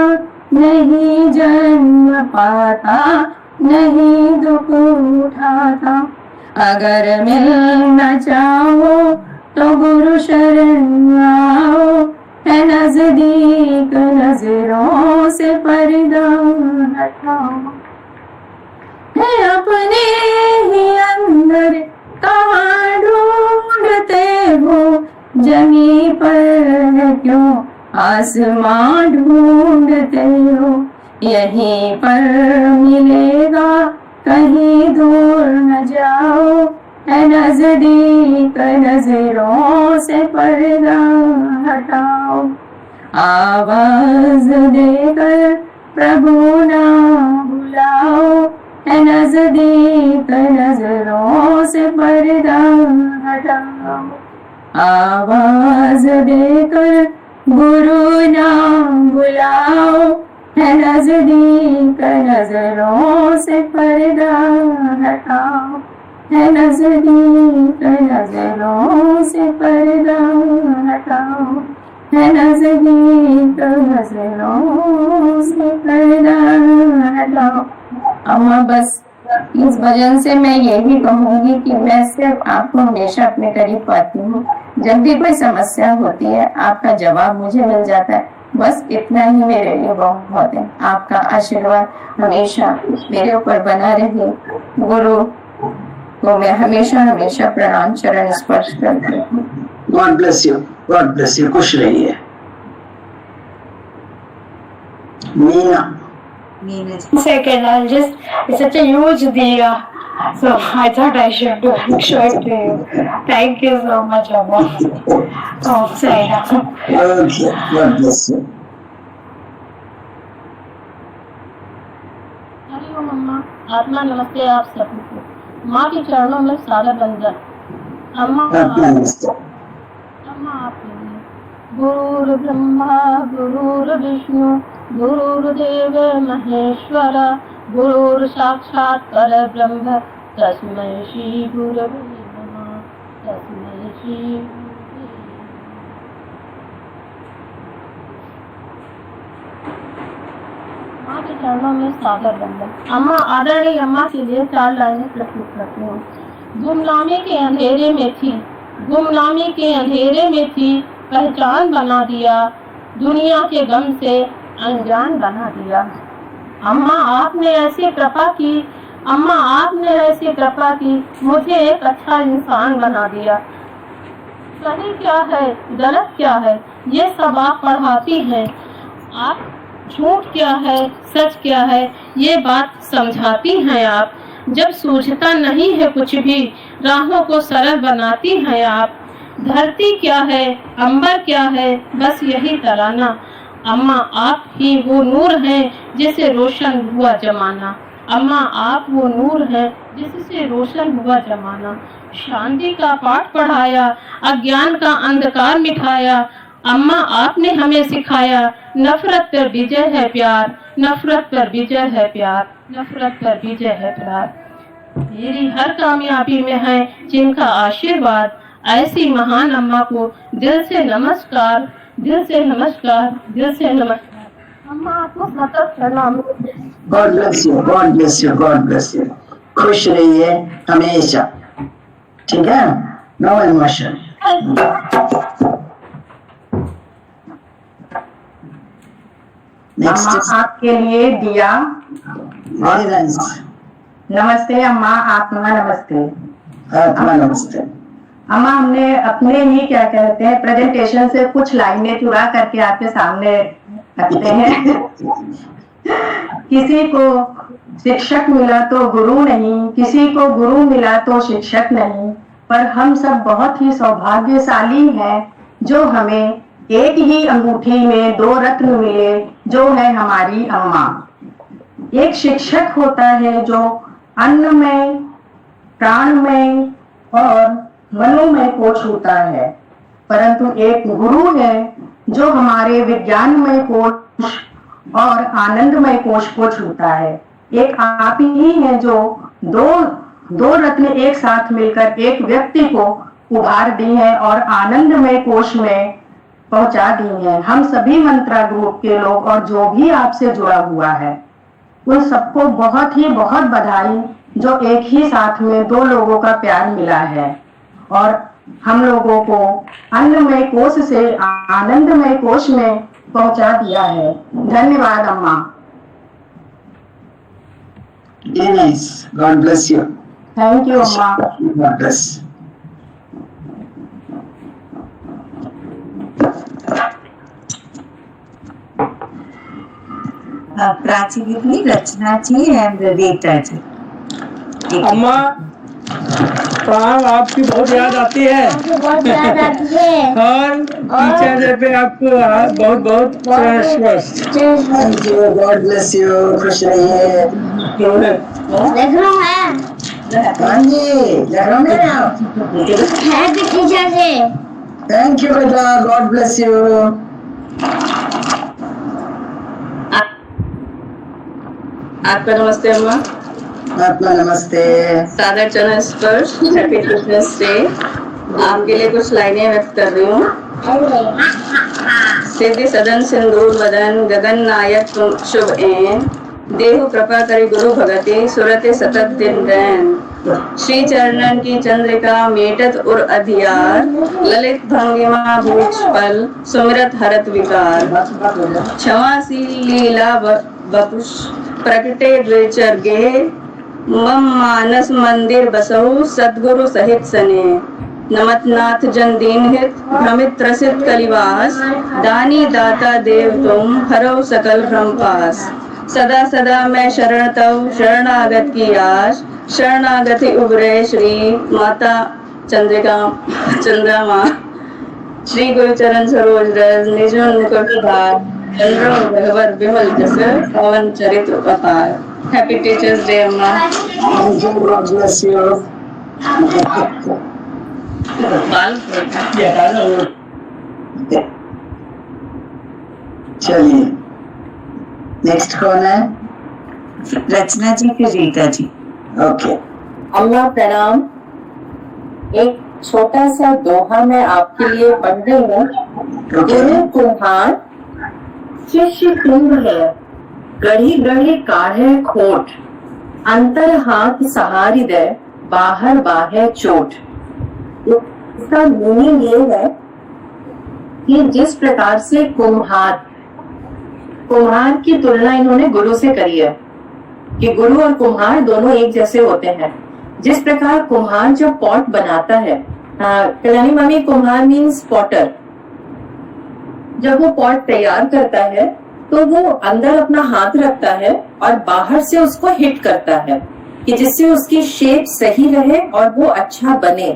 नहीं जन्म पाता, नहीं दुख उठाता। अगर मिलना चाहो तो गुरु शरण आओ, है नजदीक नजरों से पर्दा हटाओ। है अपने ही अंदर कहाँ ढूंढते हो, जमी पर है क्यों आसमां ढूंढते हो। यहीं पर मिलेगा कहीं दूर न जाओ, है नजदीक नजरों से पर्दा हटाओ। आवाज देकर प्रभु ना बुलाओ, है नजदीक नजरों से पर्दा हटाओ। आवाज देकर गुरु ना बुलाओ, है नजदीक नजरों से पर्दा हटाओ। है नजदीक नजरों से पर्दा हटाओ, है नजदीक नजरों से पर्दा हटाओ। अम्मा बस इस भजन से मैं यही कहूंगी कि मैं सिर्फ आपको हमेशा अपने करीब पाती हूँ। जब भी कोई समस्या होती है आपका जवाब मुझे मिल जाता है। बस इतना ही मेरे लिए बहुत है। आपका आशीर्वाद हमेशा मेरे ऊपर बना रहे। गुरु को मैं हमेशा हमेशा प्रणाम चरण स्पर्श करती हूँ। God bless you, god bless you. खुश रहिए। Meena Second, it's such a huge diya, so I thought I should show it to you. Thank you so much, Amma. Oh, sorry. Okay, God bless you. Hariom अम्मा, आत्मा नमस्ते आप सबको। माँ के चरणों में सादर बंधन। अम्मा आप गुरु ब्रह्मा गुरु विष्णु गुरुर्देव महेश्वर, गुरु साक्षात् परब्रह्म, तस्मै श्री गुरवे नमः, तस्मै श्री। माँ के चरणों में सादर बंधन। अम्मा आदरणीय अम्मा के लिए 4 लाइनें प्रस्तुत करती हूँ। गुमनामी के अंधेरे में थी, गुमनामी के अंधेरे में थी, पहचान बना दिया, दुनिया के गम से अनजान बना दिया। अम्मा आपने ऐसी कृपा की, अम्मा आपने ऐसी कृपा की, मुझे एक अच्छा इंसान बना दिया। सही क्या है गलत क्या है ये सब आप पढ़ाती हैं। आप झूठ क्या है सच क्या है ये बात समझाती हैं आप। जब सूझता नहीं है कुछ भी, राहों को सरल बनाती हैं आप। धरती क्या है, अंबर क्या है, बस यही तराना। अम्मा आप ही वो नूर हैं जिससे रोशन हुआ जमाना। अम्मा आप वो नूर हैं जिससे रोशन हुआ जमाना। शांति का पाठ पढ़ाया, अज्ञान का अंधकार मिटाया। अम्मा आपने हमें सिखाया, नफरत पर विजय है प्यार, नफरत पर विजय है प्यार, नफरत पर विजय है प्यार। मेरी हर कामयाबी में है जिनका आशीर्वाद। ऐसी महान अम्मा को दिल से नमस्कार, दिल से नमस्कार, दिल से नमस्कार। अम्मा आपको सतत सलाम। God bless you, god bless you, god bless you. खुश रहिए हमेशा, ठीक है? No emotion. अम्मा आपके लिए दिया। Very nice. नमस्ते अम्मा, आत्मा नमस्ते। आत्मा नमस्ते। अम्मा हमने अपने ही क्या कहते हैं प्रेजेंटेशन से कुछ लाइनें चुरा करके आपके सामने रखते हैं। किसी को शिक्षक मिला तो गुरु नहीं, किसी को गुरु मिला तो शिक्षक नहीं, पर हम सब बहुत ही सौभाग्यशाली हैं जो हमें एक ही अंगूठी में दो रत्न मिले, जो है हमारी अम्मा। एक शिक्षक होता है जो अन्न में, प्राण में और मनो में कोश होता है, परंतु एक गुरु है जो हमारे विज्ञानमय कोश और आनंदमय कोश को छूता है। एक आप ही है जो दो रत्न एक साथ मिलकर एक व्यक्ति को उभार दी है और आनंदमय कोश में पहुंचा दी है। हम सभी मंत्रा ग्रुप के लोग और जो भी आपसे जुड़ा हुआ है, उन सबको बहुत बधाई जो एक ही साथ में दो लोगों का प्यार मिला है और हम लोगों को अन्नमय कोश से आनंदमय कोश में पहुंचा दिया है। धन्यवाद अम्मा। Very nice. God bless you. Thank you अम्मा। God bless. प्राची दीदी, रचना जी एंड रीता जी। अम्मा प्रणाम, आपकी बहुत याद आती है बहुत याद आती है और टीचर डे पे आपको बहुत बहुत Thank you. God bless you. खुश रहिए। लखनऊ है। हाँ जी, लखनऊ में हैं आप? Happy teachers day. Thank you बेटा, God bless you. आपका नमस्ते अम्मा। आत्मा नमस्ते। सादर चरण स्पर्श, हैप्पी टीचर्स डे। आपके लिए कुछ लाइनें व्यक्त कर रही हूँ। सिद्धि सदन सिंदूर वदन, गगन नायक तुम शुभ एन, देहु कृपा करी गुरु भगति, सुरते सतत दिन रैन। श्री चरणन की चंद्रिका मेटत उर अधियार, ललित भंगिमा भूच पल, सुमिरत हरत विकार। क्षमाशील लीला बपुष प्रकटे द्विचर गे, मम मानस मंदिर बसहु सदगुरु सहित सने। नमतनाथ जन दीन हित, भ्रमित त्रसित कलिवास, दानी दाता देव तुम, हरो सकल भ्रम पास। सदा सदा मैं शरण तव, शरणागत की आश, शरणागति उबरे श्री माता चंद्रमा। श्री गुरु चरण सरोज रज, निज मुकुट धार, चंद्रो भगवर विमल जस, पवन चरित अपार। हैप्पी टीचर्स डे अम्मा। Thank you. God bless you. चलिए, नेक्स्ट कौन है? रचना जी फिर रीता जी। ओके। अम्मा प्रणाम। एक छोटा सा दोहा मैं आपके लिए पढ़ रही हूँ। गुरु कुम्हार शिष्य कुंभ है, गढ़ी गढ़ी काढ़े खोट, अंतर हाथ सहारी दे, बाहर बाहे चोट। इसका मीनिंग ये है कि जिस प्रकार से कुम्हार की तुलना इन्होंने गुरु से करी है कि गुरु और कुम्हार दोनों एक जैसे होते हैं। जिस प्रकार कुम्हार जब पॉट बनाता है, कल्याणी मामी, कुम्हार मीन्स पॉटर, जब वो पॉट तैयार करता है तो वो अंदर अपना हाथ रखता है और बाहर से उसको हिट करता है कि जिससे उसकी शेप सही रहे और वो अच्छा बने।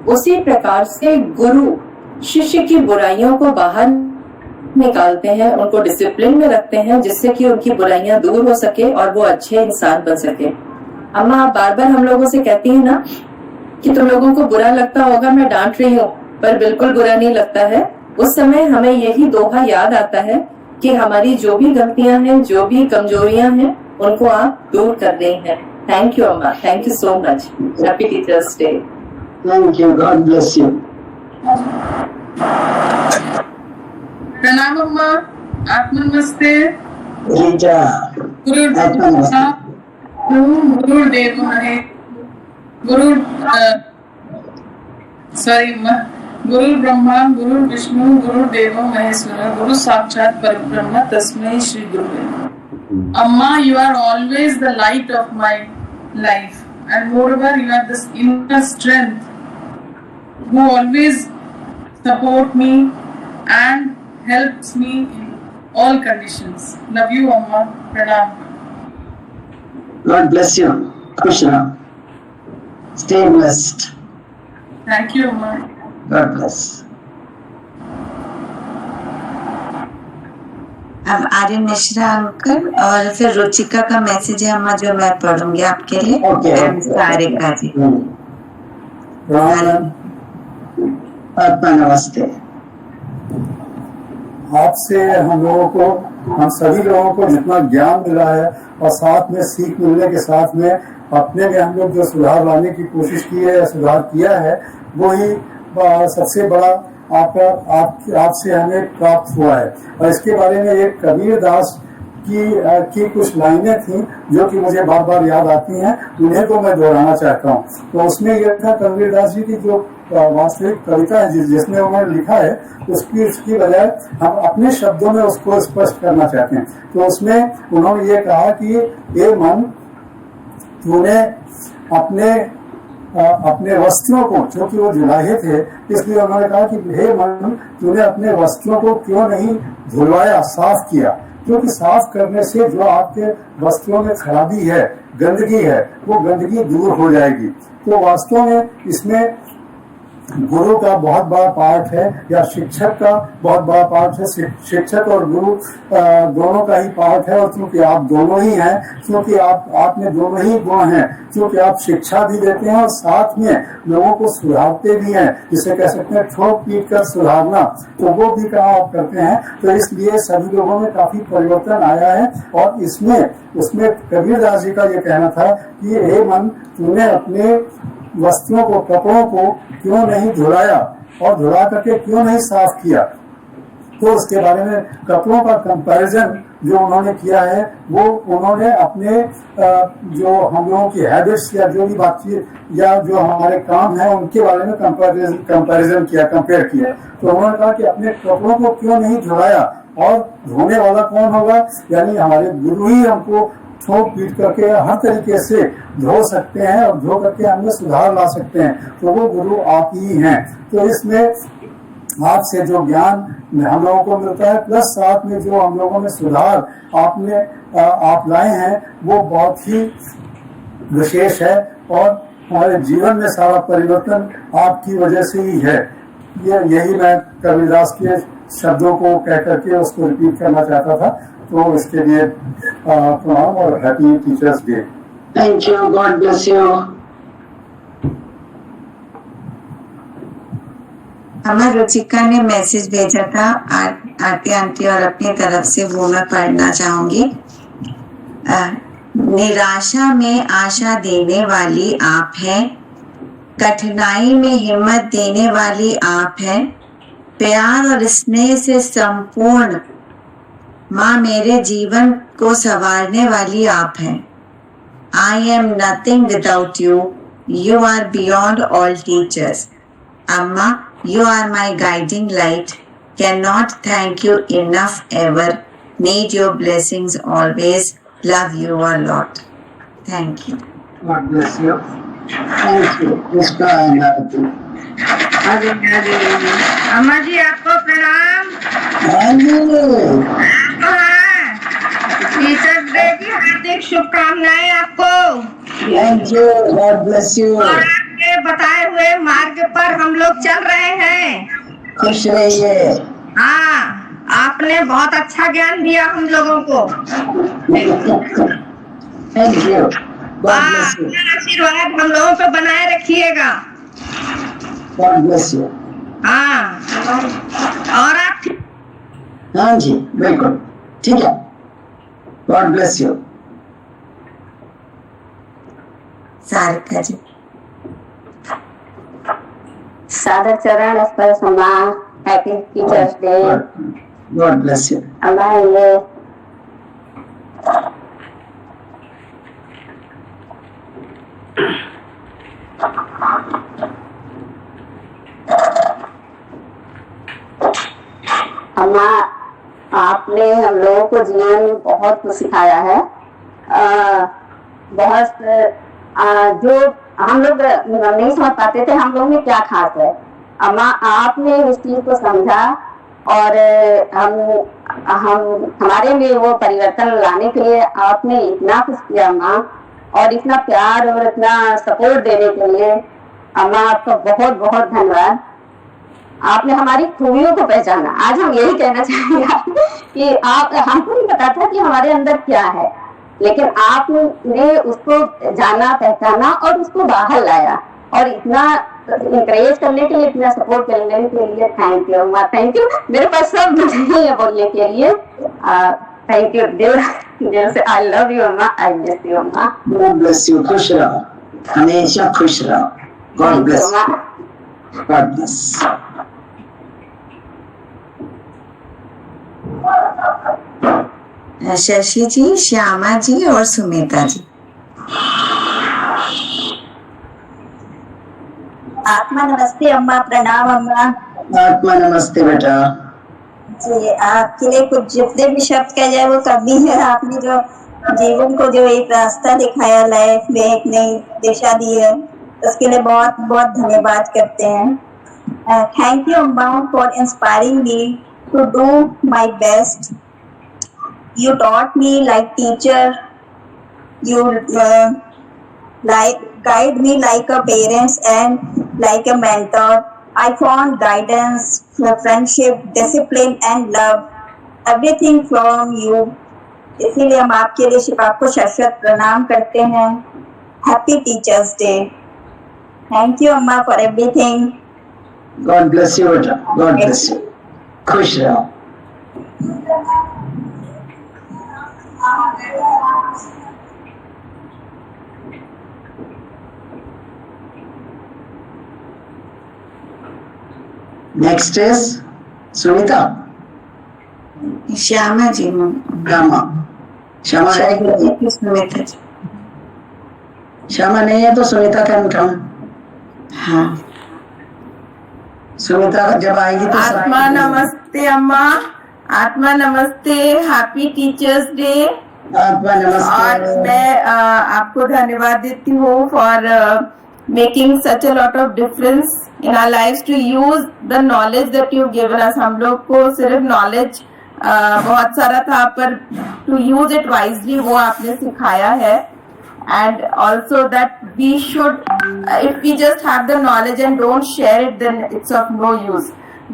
उसी प्रकार से गुरु शिष्य की बुराइयों को बाहर निकालते हैं, उनको डिसिप्लिन में रखते हैं जिससे कि उनकी बुराइयां दूर हो सके और वो अच्छे इंसान बन सके। अम्मा आप बार बार हम लोगों से कहती है ना कि तुम लोगों को बुरा लगता होगा मैं डांट रही हूँ, पर बिल्कुल बुरा नहीं लगता है। उस समय हमें यही दोहा याद आता है कि हमारी जो भी गलतियां हैं, जो भी कमजोरियां हैं, उनको आप दूर कर रही हैं। थैंक यू अम्मा, thank you so much. Happy teachers day. Thank you, god bless you. प्रणाम अम्मा, आत्मा नमस्ते। गुरुदेव महे गुरु गुरु ब्रह्मा गुरु विष्णु गुरु देवो महेश्वर गुरु साक्षात परब्रह्म तस्मै श्री गुरुवे। Amma, you are always the light of my life, and moreover, you are this inner strength who always support me and helps me in all conditions. Love you, Amma. Pranam. God bless you, Krishna. Stay blessed. Thank you, Amma. God bless. अब Aryan Mishra uncle और फिर रुचिका का message है अम्मा जो मैं पढ़ूंगी आपके लिए। सारिका जी। आत्मा नमस्ते। आपसे हम लोगों को, हम सभी लोगों को जितना ज्ञान मिला है और साथ में सीख मिलने के साथ में अपने में हम लोग जो सुधार लाने की कोशिश की है या सुधार किया है, वो ही सबसे बड़ा आपसे हमें प्राप्त हुआ है। और इसके बारे में एक कबीर दास की कुछ लाइनें थी जो कि मुझे बार बार याद आती हैं, उन्हें तो मैं दोहराना चाहता हूँ। तो उसमें यह था कबीर दास जी की जो वास्तविक कविता है जिसमें उन्होंने लिखा है, उसकी बजाय हम अपने शब्दों में उसको स्पष्ट करना चाहते हैं। तो उसमें उन्होंने ये कहा कि ये मन, तूने अपने वस्त्रों को, क्योंकि वो जुलाहे थे, इसलिए उन्होंने कहा कि हे मन, तूने अपने वस्त्रों को क्यों नहीं धुलवाया, साफ किया। क्योंकि साफ करने से जो आपके वस्त्रों में खराबी है, गंदगी है, वो गंदगी दूर हो जाएगी। तो वास्तव में इसमें गुरु का बहुत बड़ा पार्ट है या शिक्षक का बहुत बड़ा पार्ट है। शिक्षक और गुरु दोनों का ही पार्ट है। और क्योंकि आप दोनों ही हैं, क्योंकि आप में दोनों ही गुण हैं, क्योंकि आप शिक्षा भी देते हैं और साथ में लोगों को सुधारते भी हैं, जिसे कह सकते हैं ठोक पीट कर सुधारना, तो वो भी काम आप करते हैं। तो इसलिए सभी लोगों में काफी परिवर्तन आया है। और उसमें कबीरदास जी का ये कहना था कि हे मन, तूने अपने वस्त्रों को, कपड़ों को क्यों नहीं धुलाया और धुला करके क्यों नहीं साफ किया। तो उसके बारे में कपड़ों का कंपैरिजन जो उन्होंने किया है, वो उन्होंने अपने जो हम लोगों की हैबिट्स या जो भी बातचीत या जो हमारे काम है उनके बारे में कंपैरिजन किया, कंपेयर किया। तो उन्होंने कहा कि अपने कपड़ों को क्यों नहीं धुलाया, और धोने वाला कौन होगा, यानी हमारे गुरु ही हमको ठोक पीट करके हर तरीके से धो सकते हैं और धो करके हमें सुधार ला सकते हैं। तो वो गुरु आप ही हैं। तो इसमें आपसे जो ज्ञान हम लोगों को मिलता है, प्लस साथ में जो हम लोगों में सुधार आप लाए हैं, वो बहुत ही विशेष है। और हमारे जीवन में सारा परिवर्तन आपकी वजह से ही है। यही मैं कबीरदास के शब्दों को कह करके उसको रिपीट करना चाहता था। तो इसके लिए प्रणाम और happy teachers day. Thank you, god bless you. हमारे रुचिका ने मैसेज भेजा था आरती आंटी, और अपनी तरफ से वो मैं पढ़ना चाहूंगी। निराशा में आशा देने वाली आप हैं, कठिनाई में हिम्मत देने वाली आप हैं, प्यार और स्नेह से संपूर्ण माँ मेरे जीवन को संवारने वाली आप हैं। I am nothing without you, you are beyond all teachers. अम्मा, you are my guiding light, cannot thank you enough ever, need your blessings always, love you a lot. Thank you. God bless you. Thank you. Krishna and Arati. अम्मा जी आपको प्रणाम। हाँ जी। आपको teachers day की हार्दिक शुभकामनाएं आपको। Thank you, god bless you. और आपके बताए हुए मार्ग पर हम लोग चल रहे हैं। खुश रहिए। हाँ, आपने बहुत अच्छा ज्ञान दिया हम लोगों को। Thank you, god bless you. आशीर्वाद हम लोगों पे बनाए रखिएगा। God bless you. हाँ, और आप हाँ जी, बिल्कुल ठीक है। God bless you. Sarika ji. सादर चरण स्पर्श अम्मा, happy teachers day. God bless you. अम्मा ये अम्मा, आपने हम लोगों को जीवन में बहुत कुछ सिखाया है। बहुत जो हम लोग नहीं समझ पाते थे हम लोग में क्या खास है। अम्मा, आपने उस चीज को समझा और हम हमारे में वो परिवर्तन लाने के लिए आपने इतना कुछ किया अम्मा, और इतना प्यार और इतना सपोर्ट देने के लिए अम्मा आपका बहुत बहुत धन्यवाद। आपने हमारी खूबियों को पहचाना। आज हम यही कहना चाहेंगे कि आप, हमको नहीं पता था कि हमारे अंदर क्या है, लेकिन आपने उसको जाना, पहचाना और उसको बाहर लाया, और इतना इंकरेज करने के लिए, इतना सपोर्ट करने के लिए थैंक यू अम्मा, थैंक यू। मेरे पास सब नहीं है बोलने के लिए। थैंक यू दिल से। आई लव यू अम्मा, आई मिस यू अम्मा। God bless you. खुश रहो, हमेशा खुश रहो। God bless, god bless. Shashi ji, Shyama ji और सुमिता जी। आत्मा नमस्ते अम्मा, प्रणाम अम्मा। आत्मा नमस्ते बेटा। जी, आपके लिए कुछ जितने भी शब्द कह जाए वो कभी है। आपने जो जीवन को जो एक रास्ता दिखाया, लाइफ में एक नई दिशा दी है, उसके लिए बहुत बहुत धन्यवाद करते हैं। थैंक यू अम्मा for inspiring me to do my best. You taught me like teacher. You guide me like a parents and like a mentor. I found guidance, friendship, discipline and love. Everything from you. इसीलिए हम आपके लिए सिर्फ आपको शत प्रणाम करते हैं। Happy Teachers Day. Thank you अम्मा for everything. God bless you बेटा। God bless you। खुश रहो। Next is Sunita. श्यामा जी। श्यामा, श्यामा है कि नहीं? सुनीता जी। श्यामा नहीं है तो सुनीता का उठाऊं। हाँ, सुनीता जब आएगी तो आत्मा नमस्ते अम्मा, आत्मा नमस्ते, हैप्पी टीचर्स डे। आत्मा नमस्ते। और मैं आपको धन्यवाद देती हूँ for making such a lot of difference in our lives to use the knowledge that you given us. हम लोग को सिर्फ नॉलेज बहुत सारा था, पर टू यूज इट वाइजली वो आपने सिखाया है। And also that we should, if we just have the knowledge and don't share it, then it's of no use.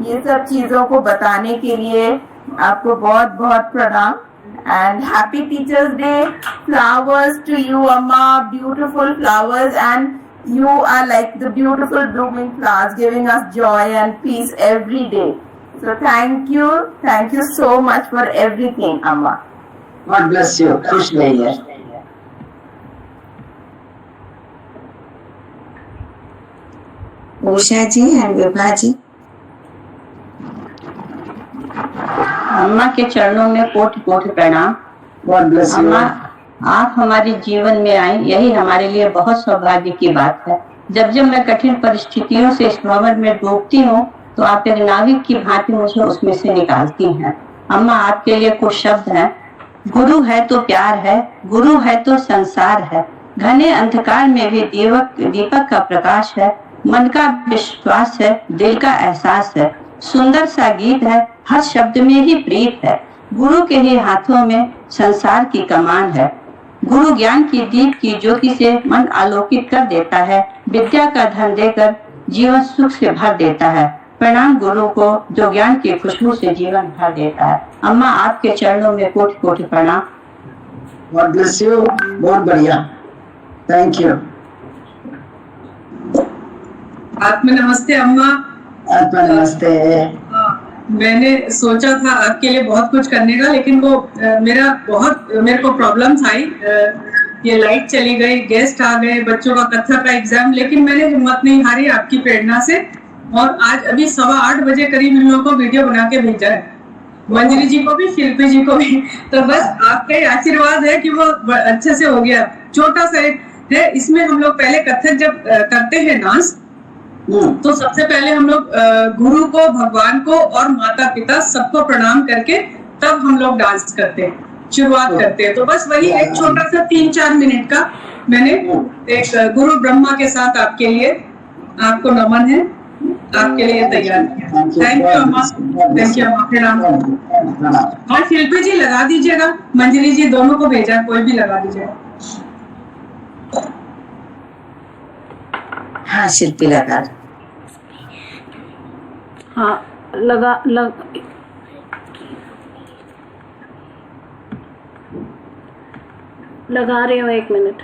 ये सब चीजों को बताने के लिए आपको बहुत बहुत प्रणाम। And happy Teachers Day. Flowers to you, Amma. Beautiful flowers, and you are like the beautiful blooming flowers, giving us joy and peace every day. So thank you so much for everything, Amma. God bless you. खुश रहिए। उषा जी and Vibha जी। अम्मा के चरणों में कोटि कोटि प्रणाम। अम्मा, आप हमारे जीवन में आई, यही हमारे लिए बहुत सौभाग्य की बात है। जब जब मैं कठिन परिस्थितियों से इस भंवर में डूबती हूँ तो आप एक नाविक की भांति मुझे उसमें से निकालती हैं। अम्मा, आपके लिए कुछ शब्द हैं। गुरु है तो प्यार है, गुरु है तो संसार है, घने अंधकार में भी दीपक का प्रकाश है, मन का विश्वास है, दिल का एहसास है, सुंदर सा गीत है, हर शब्द में ही प्रीत है, गुरु के ही हाथों में संसार की कमान है। गुरु ज्ञान की दीप की ज्योति से मन आलोकित कर देता है, विद्या का धन देकर जीवन सुख से भर देता है। प्रणाम गुरु को जो ज्ञान की खुशबू से जीवन भर देता है। अम्मा आपके चरणों में कोटि कोटि प्रणाम। God bless you. बहुत बढ़िया, थैंक यू। आत्मा नमस्ते अम्मा। आत्मा नमस्ते। मैंने सोचा था आपके लिए बहुत कुछ करने का, लेकिन वो मेरे को प्रॉब्लम्स आई। ये लाइट चली गई, गेस्ट आ गए, बच्चों का कथक का एग्जाम, लेकिन मैंने हिम्मत नहीं हारी आपकी प्रेरणा से। और आज अभी 8:15 बजे करीब इन लोगों को वीडियो बना के भेजा है, मंजरी जी को भी, शिल्पी जी को भी। तो बस आपका ही आशीर्वाद है कि वो अच्छे से हो गया। छोटा सा है, इसमें हम लोग पहले कथक जब करते हैं डांस, तो सबसे पहले हम लोग गुरु को, भगवान को और माता पिता सबको प्रणाम करके तब हम लोग डांस करते हैं, शुरुआत करते हैं। तो बस वही एक छोटा सा 3-4 मिनट का मैंने एक गुरु ब्रह्मा के साथ आपके लिए, आपको नमन है, आपके लिए तैयार किया। थैंक यू अम्मा, थैंक यू अम्मा, प्रणाम। और शिल्पी जी लगा दीजिएगा, मंजरी जी दोनों को भेजा, कोई भी लगा दीजिएगा। हाँ शिल्पी लगा। हाँ लगा रही हूँ, 1 minute.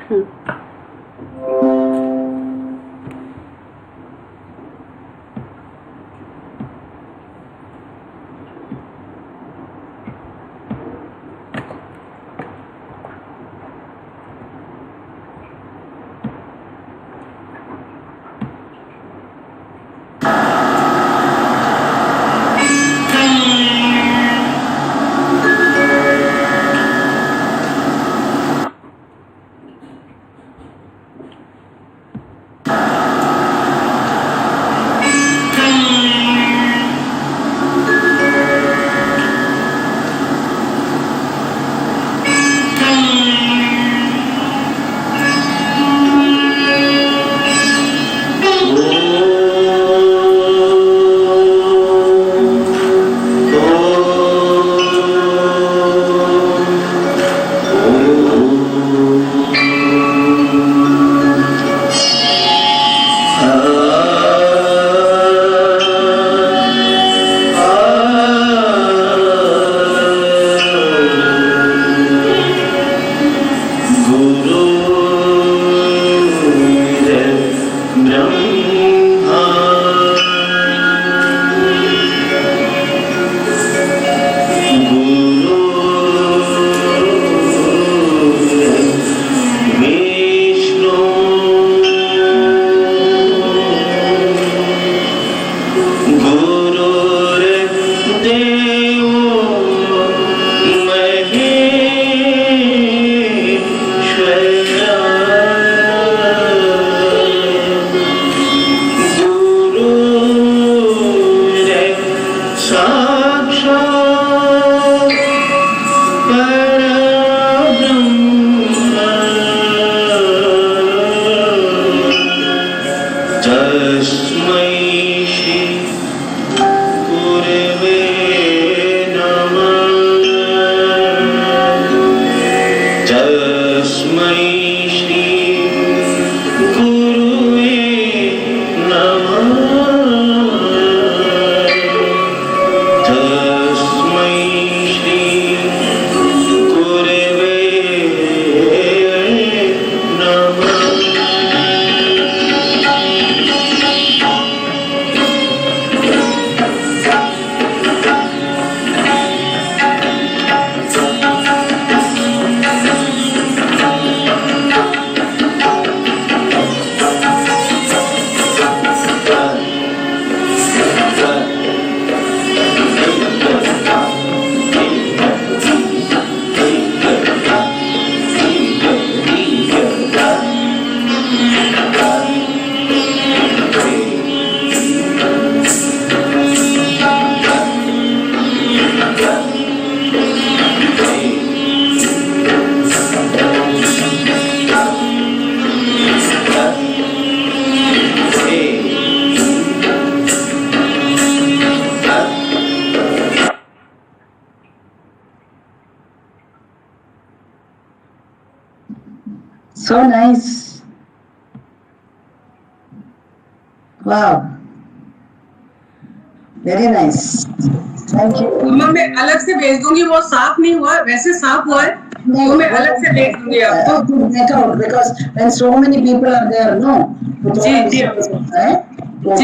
So nice. Wow. Very nice. Thank you. मम्मा मैं अलग से भेज दूंगी, वो साफ नहीं हुआ, वैसे साफ हुआ है तो मैं अलग से भेज दूंगी आपको. Because when so many people are there, no. जी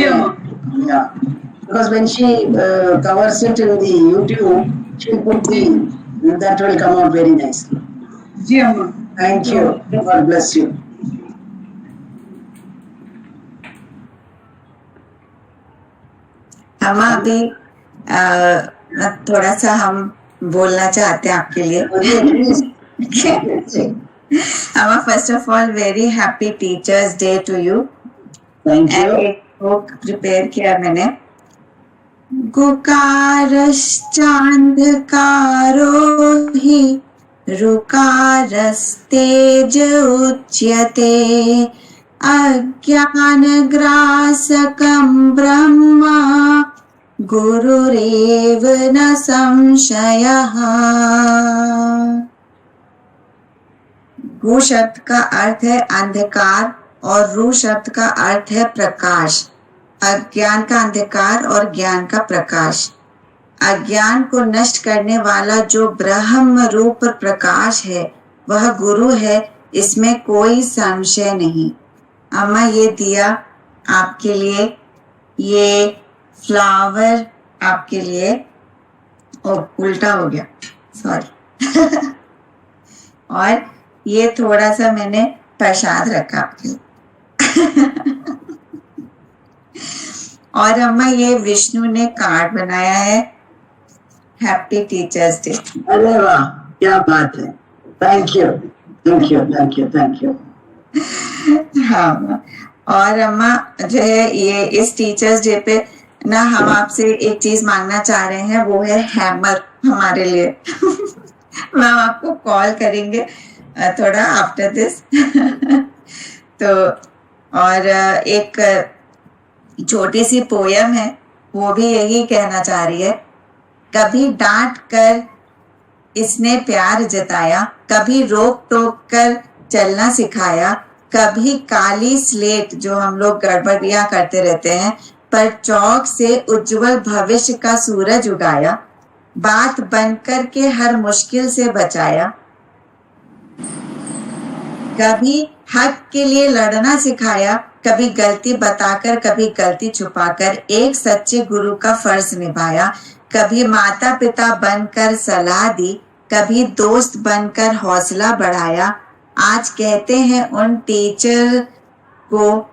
अम्मा. Yeah. Because when she covers it in the YouTube, she put that will come out very nicely. जी अम्मा. Thank you. God bless you. अम्मा अभी थोड़ा सा हम बोलना चाहते हैं आपके लिए. अम्मा first of all very happy teachers day to you. Thank you. एक बुक प्रिपेयर किया मैंने. गुकारश्चान्धकारो हि रुकारस्तेज उच्यते अज्ञानग्रासकं ब्रह्मा गुरुरेव न संशयः. गु शब्द का अर्थ है अंधकार और रू शब्द का अर्थ है प्रकाश. अज्ञान का अंधकार और ज्ञान का प्रकाश. अज्ञान को नष्ट करने वाला जो ब्रह्म रूप प्रकाश है वह गुरु है, इसमें कोई संशय नहीं. अम्मा ये दिया आपके लिए, ये फ्लावर आपके लिए. ओ उल्टा हो गया, सॉरी. और ये थोड़ा सा मैंने प्रसाद रखा आपके लिए. और अम्मा ये विष्णु ने कार्ड बनाया है. Happy teachers day. अरे वाह, क्या बात है. Thank you, thank you, thank you, thank you. हाँ. और अम्मा जो है ये इस टीचर्स डे पे ना हम आपसे एक चीज मांगना चाह रहे हैं, वो है हैमर हमारे लिए. मैम आपको कॉल करेंगे थोड़ा आफ्टर दिस. तो और एक छोटी सी पोयम है, वो भी यही कहना चाह रही है. कभी डांट कर इसने प्यार जताया, कभी रोक टोक कर चलना सिखाया, कभी काली स्लेट जो हम लोग गड़बड़ियां करते रहते हैं पर चौक से उज्जवल भविष्य का सूरज उगाया, बात बनकर के हर मुश्किल से बचाया, कभी हक के लिए लड़ना सिखाया, कभी गलती बताकर कभी गलती छुपाकर एक सच्चे गुरु का फर्ज निभाया, कभी माता पिता बनकर सलाह दी, कभी दोस्त बनकर हौसला बढ़ाया. आज कहते हैं उन टीचर को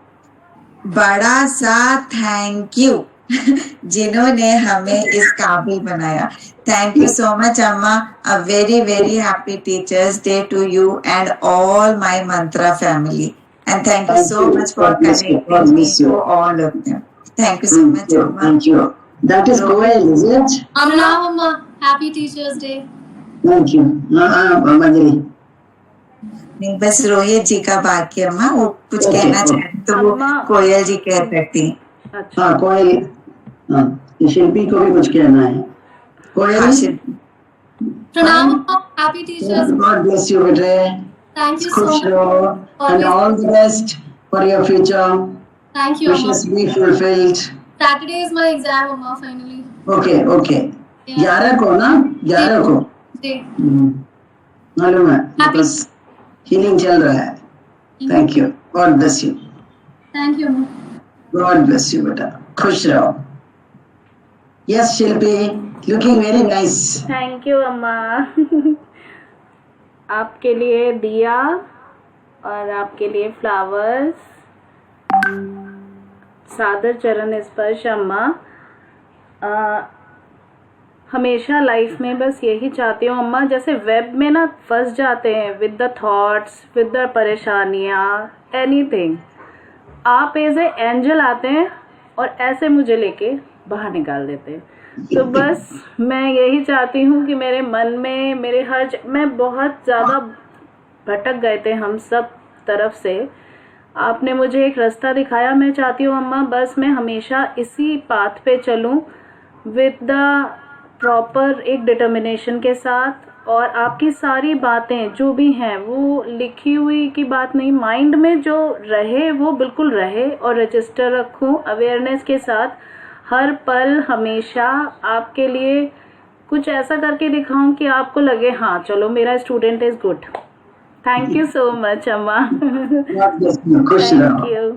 बड़ा सा थैंक यू जिन्होंने हमें इस काबिल बनाया. Thank you so much, Amma. A very, very happy Teachers Day to you and all my Mantra family. And thank you so much for connecting me to all of them. Thank you so much, Amma. Thank you. That is Goel, is it? Amma, happy Teachers Day. Thank you. Manjari. नहीं, बस रोहित जी का बाकी अम्मा, वो कुछ कहना चाहते तो वो कोयल जी कह सकती हैं. हाँ कोयल, हाँ शिल्पी को भी कुछ कहना है. कोयल. Pranam, happy Teachers Day. God bless you, bete. Thank you so much. And all the best for your future. Thank you, Amma. Wishes be fulfilled. Saturday is my exam, Amma, finally. Okay, okay. 11 को ना, 11 को. जी. मालूम है. बस healing चल रहा है. Thank you. God bless you. Thank you, Amma. God bless you, बेटा. खुश रहो. Yes, Shilpi. Looking very nice. Thank you अम्मा. आपके लिए दिया और आपके लिए फ्लावर्स. सादर चरण स्पर्श अम्मा. हमेशा लाइफ में बस यही चाहती हूँ अम्मा, जैसे वेब में ना फंस जाते हैं with the thoughts, with the परेशानियाँ, एनीथिंग, आप एज ए एंजल आते हैं और ऐसे मुझे लेके बाहर निकाल देते हैं. तो बस मैं यही चाहती हूँ कि मेरे मन में मेरे मैं बहुत ज़्यादा भटक गए थे हम सब तरफ से. आपने मुझे एक रास्ता दिखाया. मैं चाहती हूँ अम्मा बस मैं हमेशा इसी पाथ पे चलूँ विद द प्रॉपर एक डिटर्मिनेशन के साथ और आपकी सारी बातें जो भी हैं वो लिखी हुई की बात नहीं, माइंड में जो रहे वो बिल्कुल रहे, और रजिस्टर रखूं अवेयरनेस के साथ हर पल हमेशा आपके लिए कुछ ऐसा करके दिखाऊं कि आपको लगे हाँ चलो मेरा student is good. Thank you so much अम्मा। Thank you.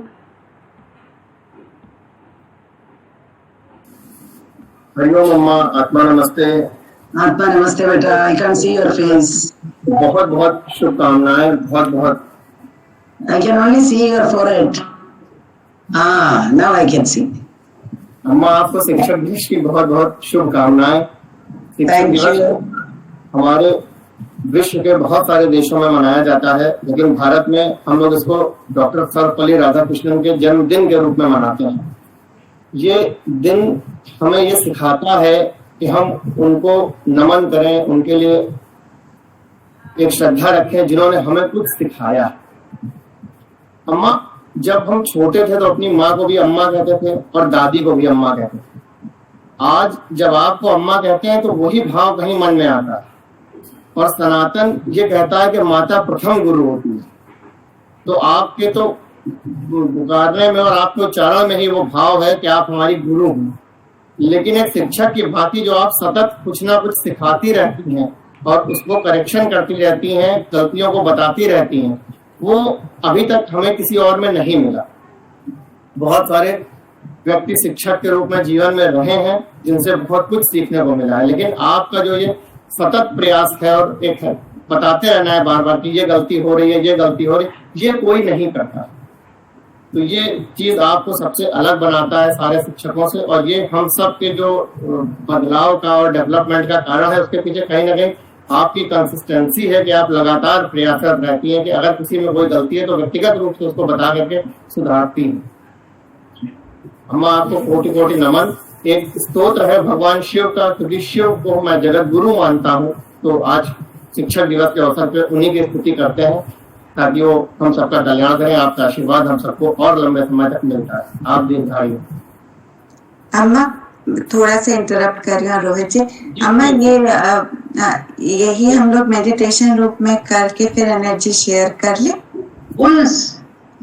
हरिओम अम्मा, आत्मा नमस्ते। आत्मा नमस्ते बेटा, I can see your face. बहुत बहुत शुभकामनाएं, बहुत बहुत। I can only see your forehead. हाँ, नाउ आई कैन सी। अम्मा आपको शिक्षक दिवस की बहुत बहुत शुभकामनाएं। शिक्षक दिवस हमारे विश्व के बहुत सारे देशों में मनाया जाता है, लेकिन भारत में हम लोग इसको डॉक्टर सर्वपल्ली राधाकृष्णन के जन्मदिन के रूप में मनाते हैं। ये दिन हमें ये सिखाता है कि हम उनको नमन करें, उनके लिए एक श्रद्धा रखें जिन्होंने हमें कुछ सिखाया। अम्मा, जब हम छोटे थे तो अपनी माँ को भी अम्मा कहते थे और दादी को भी अम्मा कहते थे। आज जब आपको अम्मा कहते हैं तो वही भाव कहीं मन में आता है। और सनातन ये कहता है कि माता प्रथम गुरु होती है। तो आपके तो पुकारने में और आपको उच्चारण में ही वो भाव है कि आप हमारी गुरु हैं। लेकिन एक शिक्षक की भांति जो आप सतत कुछ ना कुछ सिखाती रहती हैं और उसको करेक्शन करती रहती हैं, गलतियों को बताती रहती हैं, वो अभी तक हमें किसी और में नहीं मिला। बहुत सारे व्यक्ति शिक्षक के रूप में जीवन में रहे हैं जिनसे बहुत कुछ सीखने को मिला है, लेकिन आपका जो ये सतत प्रयास है और एक है बताते रहना है बार बार कि ये गलती हो रही है, ये गलती हो रही है, ये कोई नहीं करता। तो ये चीज आपको सबसे अलग बनाता है सारे शिक्षकों से, और ये हम सब के जो बदलाव का और डेवलपमेंट का कारण है उसके पीछे कहीं ना कहीं आपकी कंसिस्टेंसी है कि आप लगातार प्रयासरत रहती हैं कि अगर किसी में कोई गलती है तो व्यक्तिगत रूप से उसको बता करके सुधारती हैं। अम्मा आपको कोटि कोटि नमन। एक स्तोत्र है भगवान शिव का, क्योंकि शिव को मैं जगत गुरु मानता हूँ, तो आज शिक्षक दिवस के अवसर पर उन्हीं की स्तुति करते हैं ताकि वो हम सबका कल्याण करें। आपका आशीर्वाद हम सबको और लंबे समय तक मिलता है। आप दीर्घायु। अम्मा थोड़ा सा इंटरप्ट कर रही हूँ रोहित जी। अम्मा यही हम लोग मेडिटेशन रूप में करके फिर एनर्जी शेयर कर ले।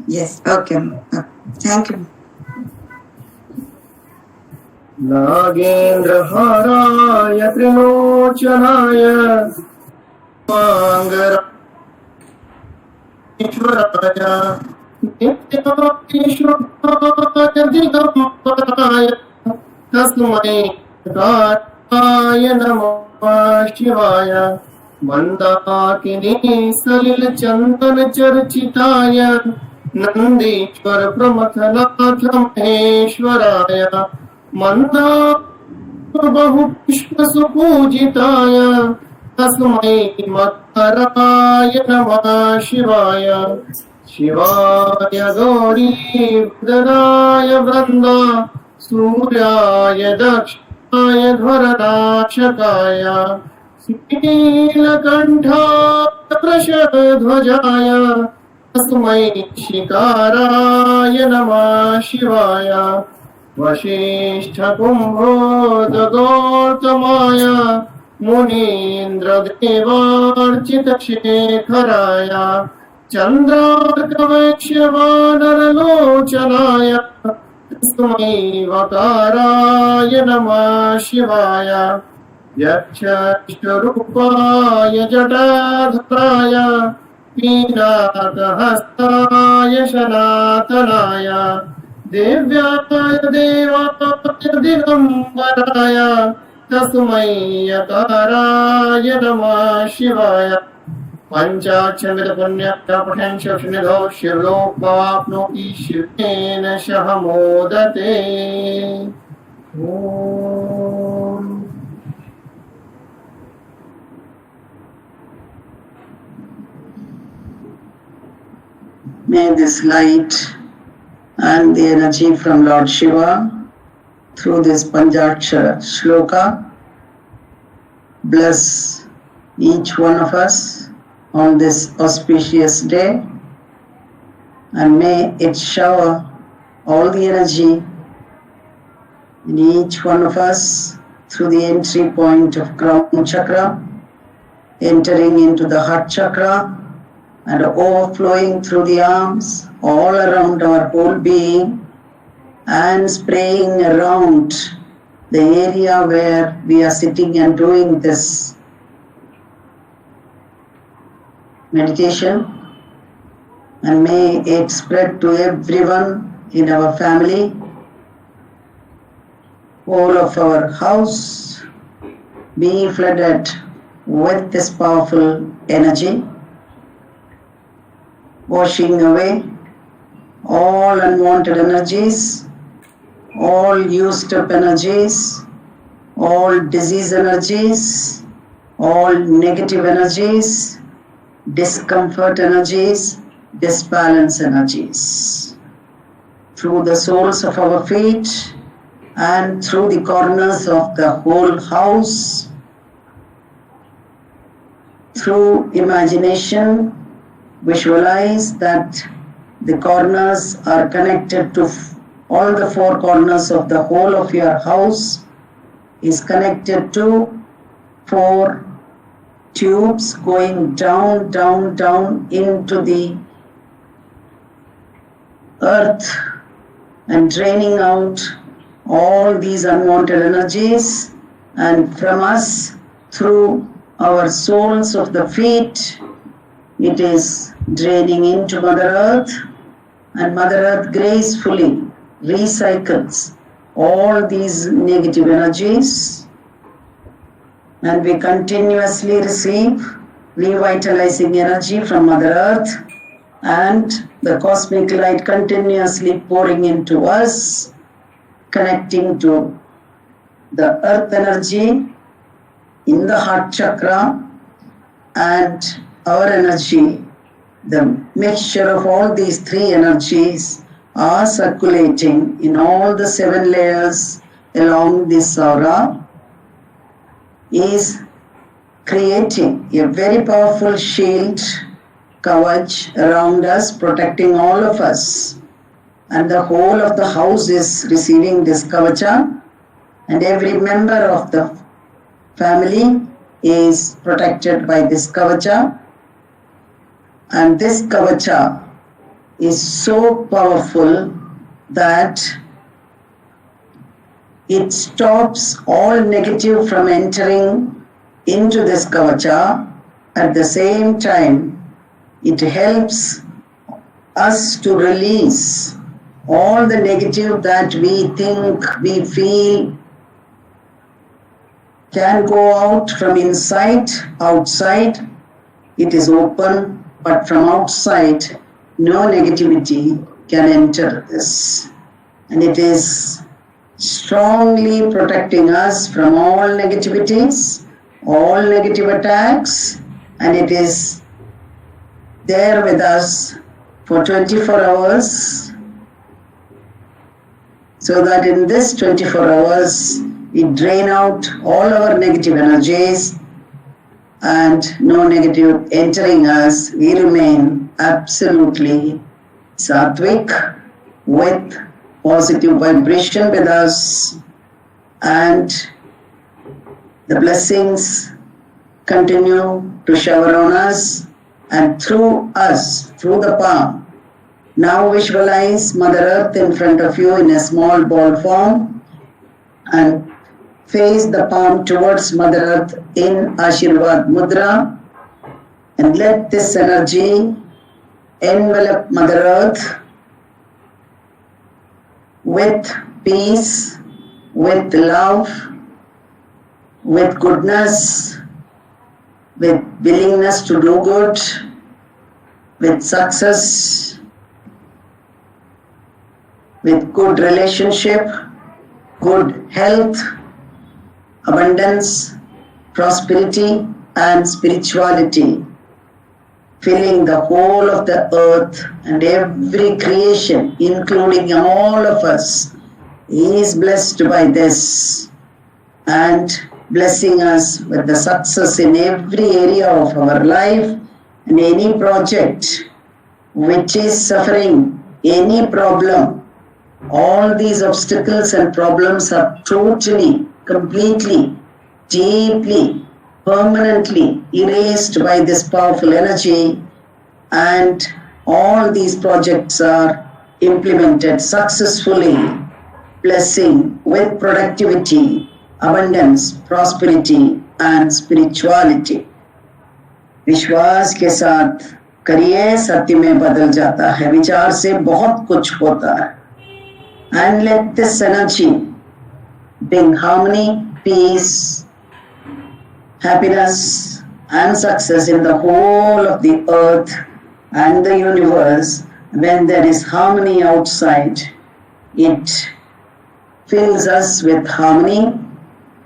Yes, okay, thank you. नागेंद्र हाराय त्रिलोचनाय मांगराय नित्याय दिगंबराय तस्मै नमः शिवाय। मंदाकिनी सलिल चंदन चर्चिताय नंदीश्वर प्रमथनाथ महेश्वराय। मंदार बहु पुष्प सुपूजिताय तस्मै मकराय नमः शिवाय। शिवाय गौरी वदनाय वृंदा सूर्याय दक्षाय ध्वरनाशकाय। नीलकंठाय वृषध्वजाय तस्मै शिकाराय नमः शिवाय। वशिष्ठ कुंभोदगौतमाय मुनीन्द्र देवार्चित शेखराय। चंद्रार्क वैश्यवानरलोचनाय तस्मै वकाराय नमः शिवाय। यक्षरूपाय जटाधराय पीनाकहस्ताय सनातनाय। देव्याय देवाय दिगंबराय तस्मै यकाराय नमः शिवाय। पंचाक्षर पुण्यः पठन् शनिधौ शिवलोकमाप्नोति शिवेन सह मोदते। ओम। May this light and the energy from Lord Shiva through this Panchakshara shloka bless each one of us on this auspicious day, and may it shower all the energy in each one of us through the entry point of crown chakra entering into the heart chakra and overflowing through the arms all around our whole being and spraying around the area where we are sitting and doing this meditation, and may it spread to everyone in our family, all of our house be flooded with this powerful energy, washing away all unwanted energies, all used up energies, all disease energies, all negative energies, discomfort energies, disbalance energies. Through the soles of our feet and through the corners of the whole house, through imagination, visualize that the corners are connected to all the four corners of the whole of your house is connected to 4 tubes going down, down, down into the earth and draining out all these unwanted energies, and from us through our soles of the feet it is draining into Mother Earth, and Mother Earth gracefully recycles all these negative energies, and we continuously receive revitalizing energy from Mother Earth and the cosmic light continuously pouring into us, connecting to the earth energy in the heart chakra and our energy. The mixture of all these three energies are circulating in all the 7 layers along this aura, is creating a very powerful shield, kavach around us, protecting all of us. And the whole of the house is receiving this kavacha, and every member of the family is protected by this kavacha. And this kavacha is so powerful that it stops all negative from entering into this kavacha. At the same time, it helps us to release all the negative that we think, we feel can go out from inside, outside. It is open, but from outside, no negativity can enter this. And it is strongly protecting us from all negativities, all negative attacks, and it is there with us for 24 hours, so that in this 24 hours, we drain out all our negative energies and no negative entering us. We remain absolutely sattvic with positive vibration with us, and the blessings continue to shower on us and through us, through the palm. Now visualize Mother Earth in front of you in a small ball form and face the palm towards Mother Earth in Ashirvad Mudra, and let this energy envelop Mother Earth with peace, with love, with goodness, with willingness to do good, with success, with good relationship, good health, abundance, prosperity and spirituality, filling the whole of the earth, and every creation, including all of us, is blessed by this and blessing us with the success in every area of our life, and any project which is suffering any problem. All these obstacles and problems are totally, completely, deeply permanently erased by this powerful energy, and all these projects are implemented successfully, blessing with productivity, abundance, prosperity and spirituality. विश्वास के साथ करिए, सत्य में बदल जाता है, विचार से बहुत कुछ होता है. And let this energy bring harmony, peace, happiness and success in the whole of the earth and the universe. When there is harmony outside, it fills us with harmony,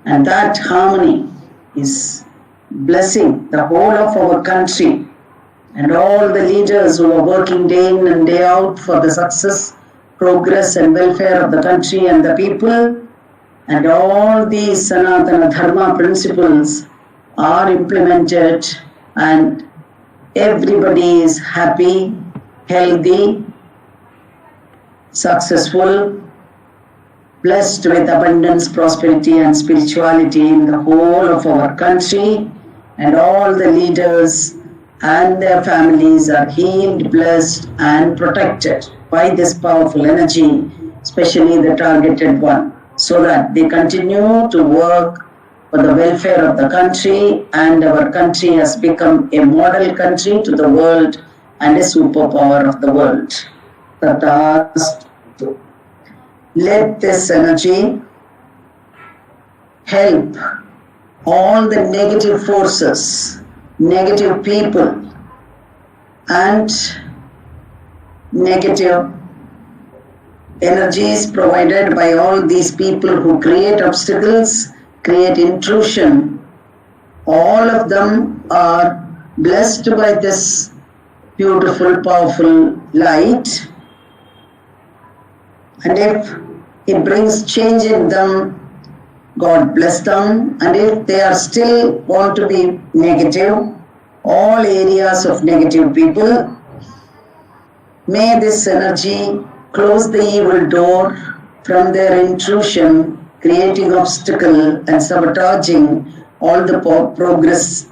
and that harmony is blessing the whole of our country and all the leaders who are working day in and day out for the success, progress and welfare of the country and the people. And all these Sanatana Dharma principles are implemented, and everybody is happy, healthy, successful, blessed with abundance, prosperity and spirituality in the whole of our country, and all the leaders and their families are healed, blessed and protected by this powerful energy, especially the targeted one, so that they continue to work for the welfare of the country, and our country has become a model country to the world and a superpower of the world. Tathastu. Let this energy help all the negative forces, negative people and negative energies provided by all these people who create obstacles, create intrusion. All of them are blessed by this beautiful, powerful light. And if it brings change in them, God bless them. And if they are still want to be negative, all areas of negative people, may this energy close the evil door from their intrusion, creating obstacle and sabotaging all the progress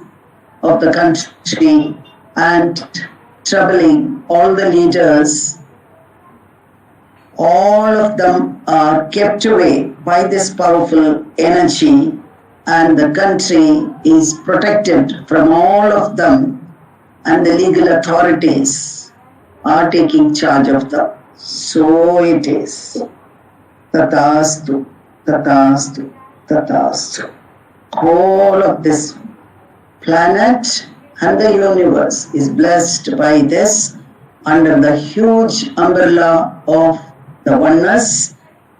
of the country and troubling all the leaders. All of them are kept away by this powerful energy, and the country is protected from all of them, and the legal authorities are taking charge of them. So it is. Tathastu, tathastu, tathastu. Whole of this planet and the universe is blessed by this under the huge umbrella of the oneness,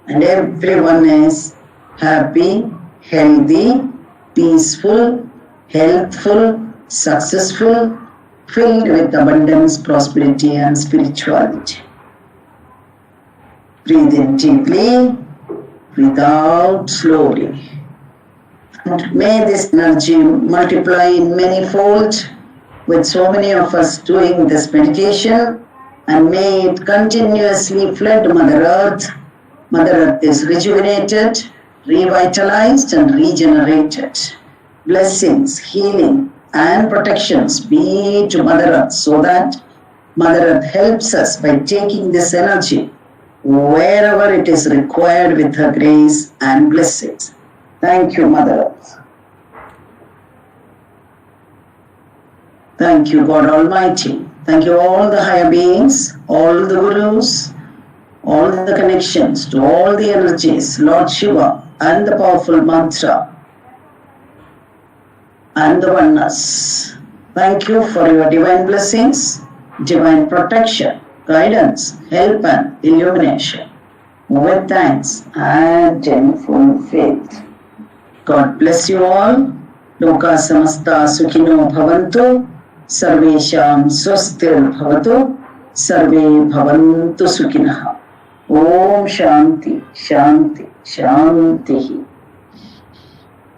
and everyone is happy, healthy, peaceful, healthful, successful, filled with abundance, prosperity and spirituality. Breathe in deeply, breathe out slowly. And may this energy multiply in many-fold with so many of us doing this meditation, and may it continuously flood Mother Earth. Mother Earth is rejuvenated, revitalized and regenerated. Blessings, healing and protections be to Mother Earth, so that Mother Earth helps us by taking this energy wherever it is required with her grace and blessings. Thank you, Mother Earth. Thank you, God Almighty. Thank you, all the higher beings, all the gurus, all the connections to all the energies, Lord Shiva and the powerful mantra and the oneness. Thank you for your divine blessings, divine protection, guidance, help and illumination. With thanks and in full faith. God bless you all. Loka samasta sukhino bhavantu. Sarvesham swastir bhavatu. Sarve bhavantu sukhinah. Om Shanti, Shanti, Shanti.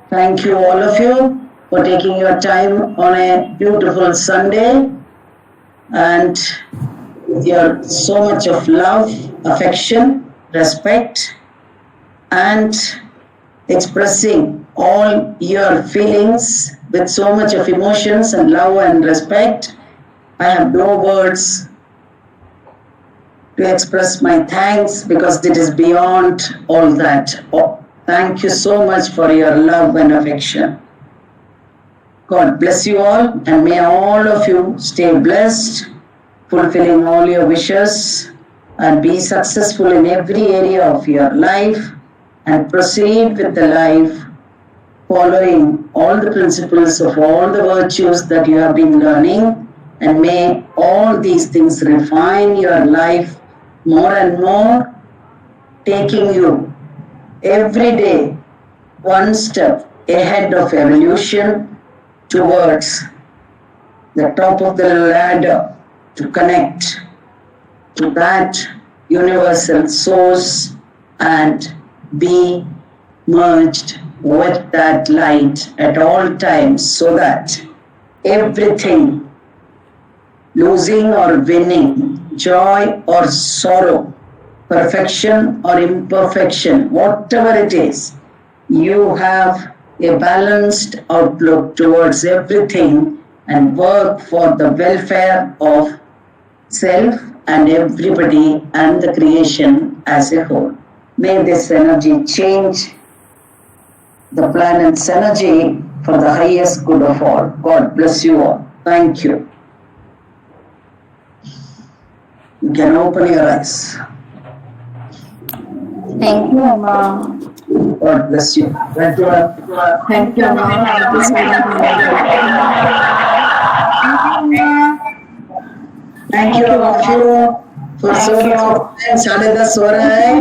Thank you, all of you, for taking your time on a beautiful Sunday, and with your so much of love, affection, respect, and expressing all your feelings with so much of emotions and love and respect. I have no words to express my thanks because it is beyond all that. Oh, thank you so much for your love and affection. God bless you all, and may all of you stay blessed, fulfilling all your wishes, and be successful in every area of your life, and proceed with the life following all the principles of all the virtues that you have been learning, and may all these things refine your life more and more, taking you every day one step ahead of evolution towards the top of the ladder to connect to that universal source and be merged with that light at all times, so that everything, losing or winning, joy or sorrow, perfection or imperfection, whatever it is, you have a balanced outlook towards everything and work for the welfare of self and everybody and the creation as a whole. May this energy change the planet's energy for the highest good of all. God bless you all. Thank you. You can open your eyes. Thank you, Amma. God bless you. Thank you. Thank you, Amma. Thank you so much. Thank you all of you for so much time. 10:30 हो रहा है.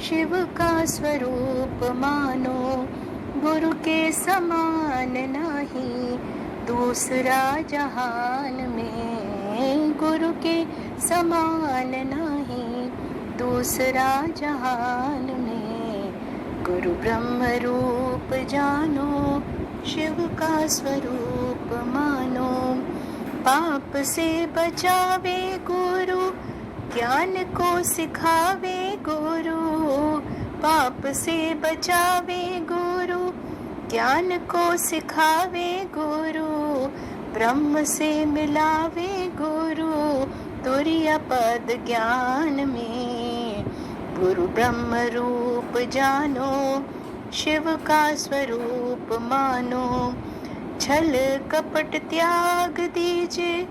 शिव का स्वरूप मानो, गुरु के समान नहीं दूसरा जहान में, गुरु के समान नहीं दूसरा जहान में। गुरु ब्रह्म रूप जानो, शिव का स्वरूप मानो, पाप से बचावे गुरु, ज्ञान को सिखावे गुरु, पाप से बचावे गुरु, ज्ञान को सिखावे गुरु, ब्रह्म से मिलावे गुरु, तुरीय पद ज्ञान में। गुरु ब्रह्म रूप जानो, शिव का स्वरूप मानो, छल कपट त्याग दीजिए,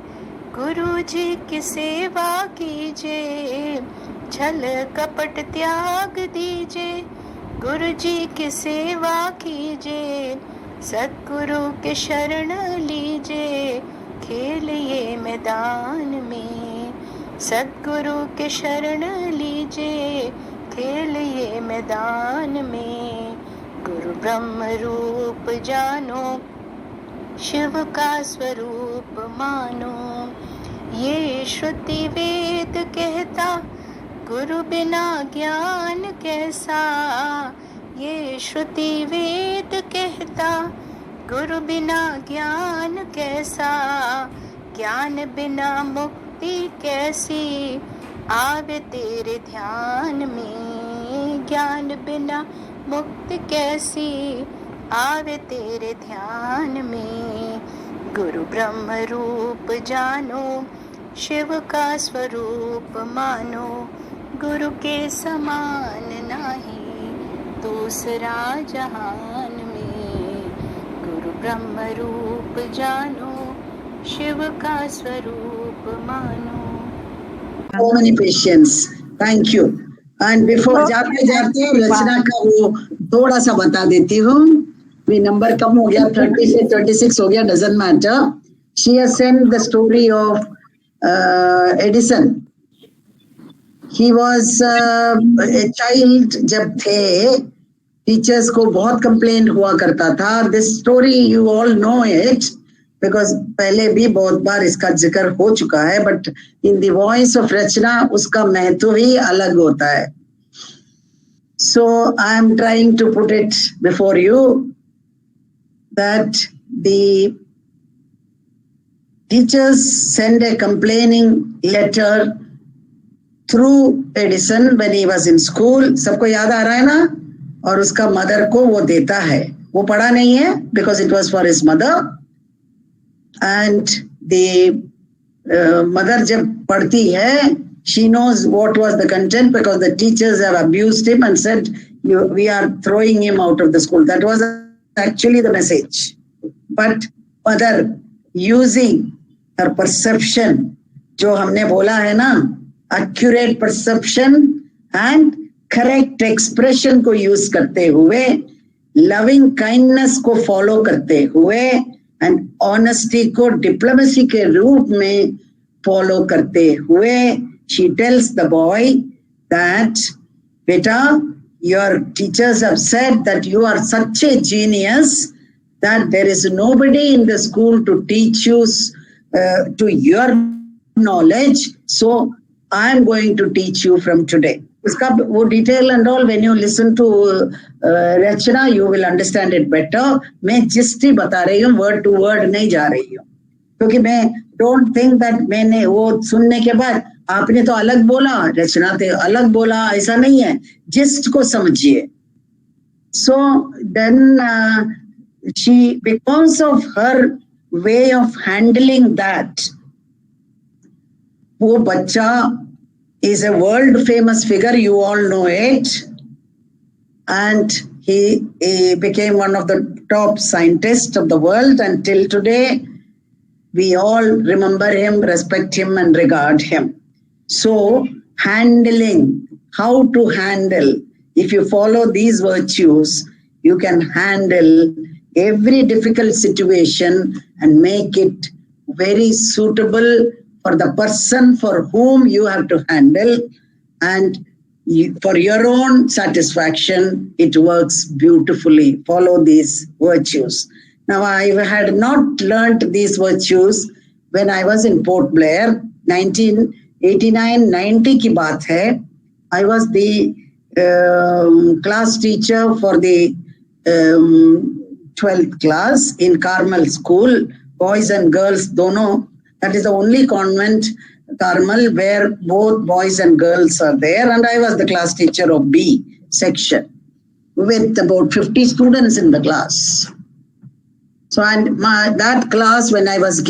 गुरु जी की सेवा कीजिए। छल कपट त्याग दीजिए, गुरु जी की सेवा कीजिए। सद्गुरु के शरण लीजिए, खेलिए मैदान में। सद्गुरु के शरण लीजिए, खेलिए मैदान में। गुरु ब्रह्म रूप जानो, शिव का स्वरूप मानो। ये श्रुति वेद कहता, गुरु बिना ज्ञान कैसा। ये श्रुति वेद कहता, गुरु बिना ज्ञान कैसा। ज्ञान बिना मुक्ति कैसी आवे तेरे ध्यान में। ज्ञान बिना मुक्ति कैसी आवे तेरे ध्यान में। गुरु ब्रह्म रूप जानो, शिव का स्वरूप मानो। गुरु के समान नहीं दूसरा जहान में। गुरु ब्रह्म रूप जानो, शिव का स्वरूप मानो। So many patience. Thank you. And before जाते जाते रचना का वो थोड़ा सा बता देती हूँ। भी नंबर कम हो गया, 30 से 26 हो गया, doesn't matter. She has sent the story of Edison. He was a child जब थे, टीचर्स को बहुत कंप्लेन हुआ करता था. This story you all know it because पहले भी बहुत बार इसका जिक्र हो चुका है, but in the voice of रचना उसका महत्व ही अलग होता है. So I am trying to put it before you that the teachers send a complaining letter through Edison when he was in school. सबको याद आ रहा है ना? और उसका मदर को वो देता है. वो पढ़ा नहीं है because it was for his mother. And the mother जब पढ़ती है, she knows what was the content because the teachers have abused him and said, we are throwing him out of the school. That was actually the message. But mother using her perception, जो हमने बोला है ना, accurate perception and correct expression को use करते हुए, loving kindness को follow करते हुए and honesty को diplomacy के रूप में follow करते हुए, she tells the boy that, beta, your teachers have said that you are such a genius that there is nobody in the school to teach you to your knowledge. So I am going to teach you from today. उसका वो detail and all, when you listen to Rachna, you will understand it better. मैं जिससे बता रही हूँ, word to word नहीं जा रही हूँ, क्योंकि मैं don't think that मैंने वो सुनने के बाद आपने तो अलग बोला, रचना तो अलग बोला, ऐसा नहीं है. जिस्ट को समझिए. So then she, because of her way of handling that, वो बच्चा is a world famous figure, you all know it, and he became one of the top scientists of the world, and till today we all remember him, respect him and regard him. So handling, how to handle, if you follow these virtues, you can handle every difficult situation and make it very suitable for the person for whom you have to handle, and for your own satisfaction, it works beautifully. Follow these virtues. Now, I had not learnt these virtues when I was in Port Blair, 1989-90 की बात है. I was the class teacher for the 12th class in Carmel School, boys and girls, dono. That is the only convent, Carmel, where both boys and girls are there. And I was the class teacher of B section with about 50 students in the class. So, and that class, when I was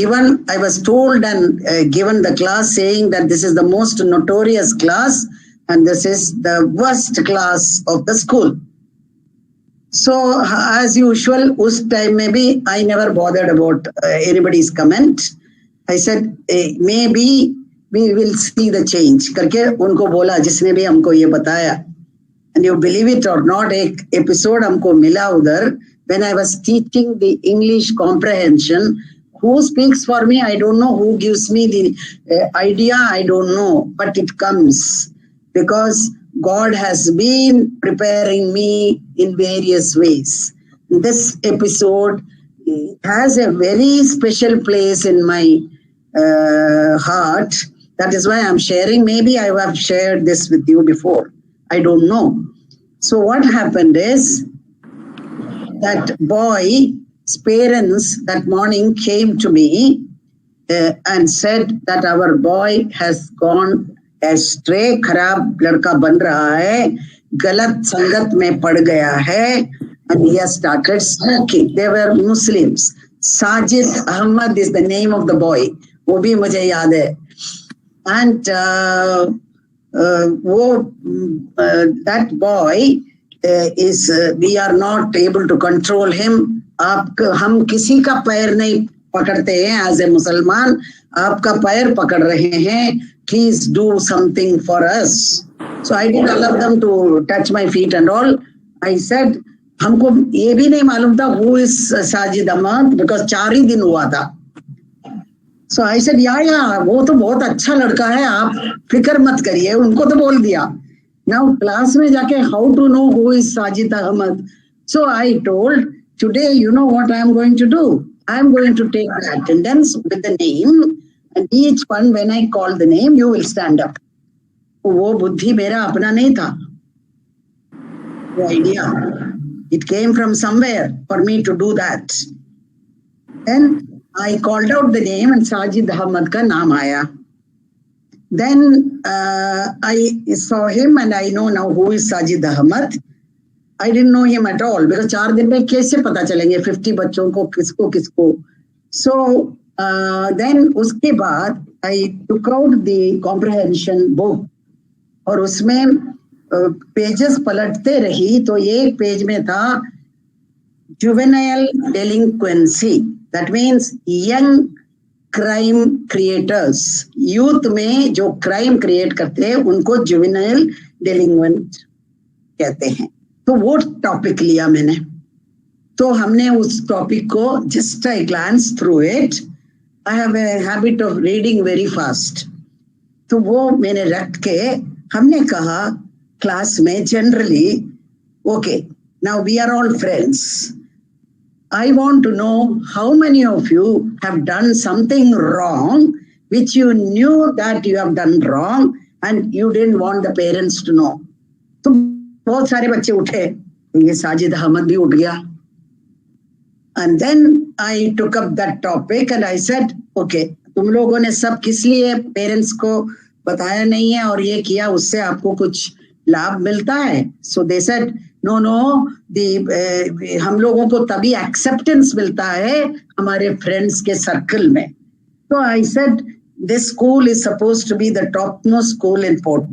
told and given the class saying that this is the most notorious class and this is the worst class of the school. So, as usual, us time maybe I never bothered about anybody's comment. I said, maybe we will see the change. करके उनको बोला जिसने भी हमको ये बताया. And you believe it or not, एक episode हमको मिला उधर. When I was teaching the English comprehension, who speaks for me? I don't know. Who gives me the idea? I don't know. But it comes because God has been preparing me in various ways. This episode has a very special place in my heart. That is why I'm sharing. Maybe I have shared this with you before. I don't know. So what happened is that boy's parents that morning came to me and said that our boy has gone astray, खराब लड़का बन रहा है, गलत संगत में पड़ गया है, and he has started smoking. They were Muslims. Sajid Ahmad is the name of the boy. वो भी मुझे याद है. And that boy we are not able to control him. हम किसी का पैर नहीं पकड़ते हैं as a मुसलमान. आपका पैर पकड़ रहे हैं. Please do something for us. So I didn't allow them to touch my feet and all. I said, हमको ये भी नहीं मालूम था who is Sajid Ahmad because 4 ही दिन हुआ था. So I said, yeah, वो तो बहुत अच्छा लड़का है, आप फिक्र मत करिए. उनको तो बोल दिया. Now class में जाके how to know who is Sajid Ahmad? So I told, today you know what I am going to do? I am going to take the attendance with the name and each one when I call the name you will stand up. वो बुद्धि मेरा अपना नहीं था. The idea. It came from somewhere for me to do that. Then I called out the name and Sajid Ahmad ka naam aaya. Then I saw him and I know now who is Sajid Ahmad. I didn't know him at all because 4 दिन में कैसे पता चलेंगे 50 बच्चों को किसको किसको. So then उसके बाद I took out the comprehension book और उसमें पेजेस पलटते रही तो एक पेज में था juvenile delinquency. That means young crime creators. Youth में जो क्राइम क्रिएट करते हैं उनको juvenile delinquent कहते हैं. तो वो टॉपिक लिया मैंने. तो हमने उस टॉपिक को just I glance through it. I have a habit of reading very fast. तो वो मैंने रख के हमने कहा क्लास में generally, okay, now we are all friends. I want to know how many of you have done something wrong which you knew that you have done wrong and you didn't want the parents to know. तो बहुत सारे बच्चे उठे. ये साजिद अहमद भी उठ गया. And then I took up that topic and I said, okay, तुम लोगों ने सब किस लिए पेरेंट्स को बताया नहीं है और ये किया उससे आपको कुछ लाभ मिलता है. So they said, no, हम लोगों को तभी acceptance मिलता है हमारे friends के circle में. So I said, this school is supposed to be the topmost school in Port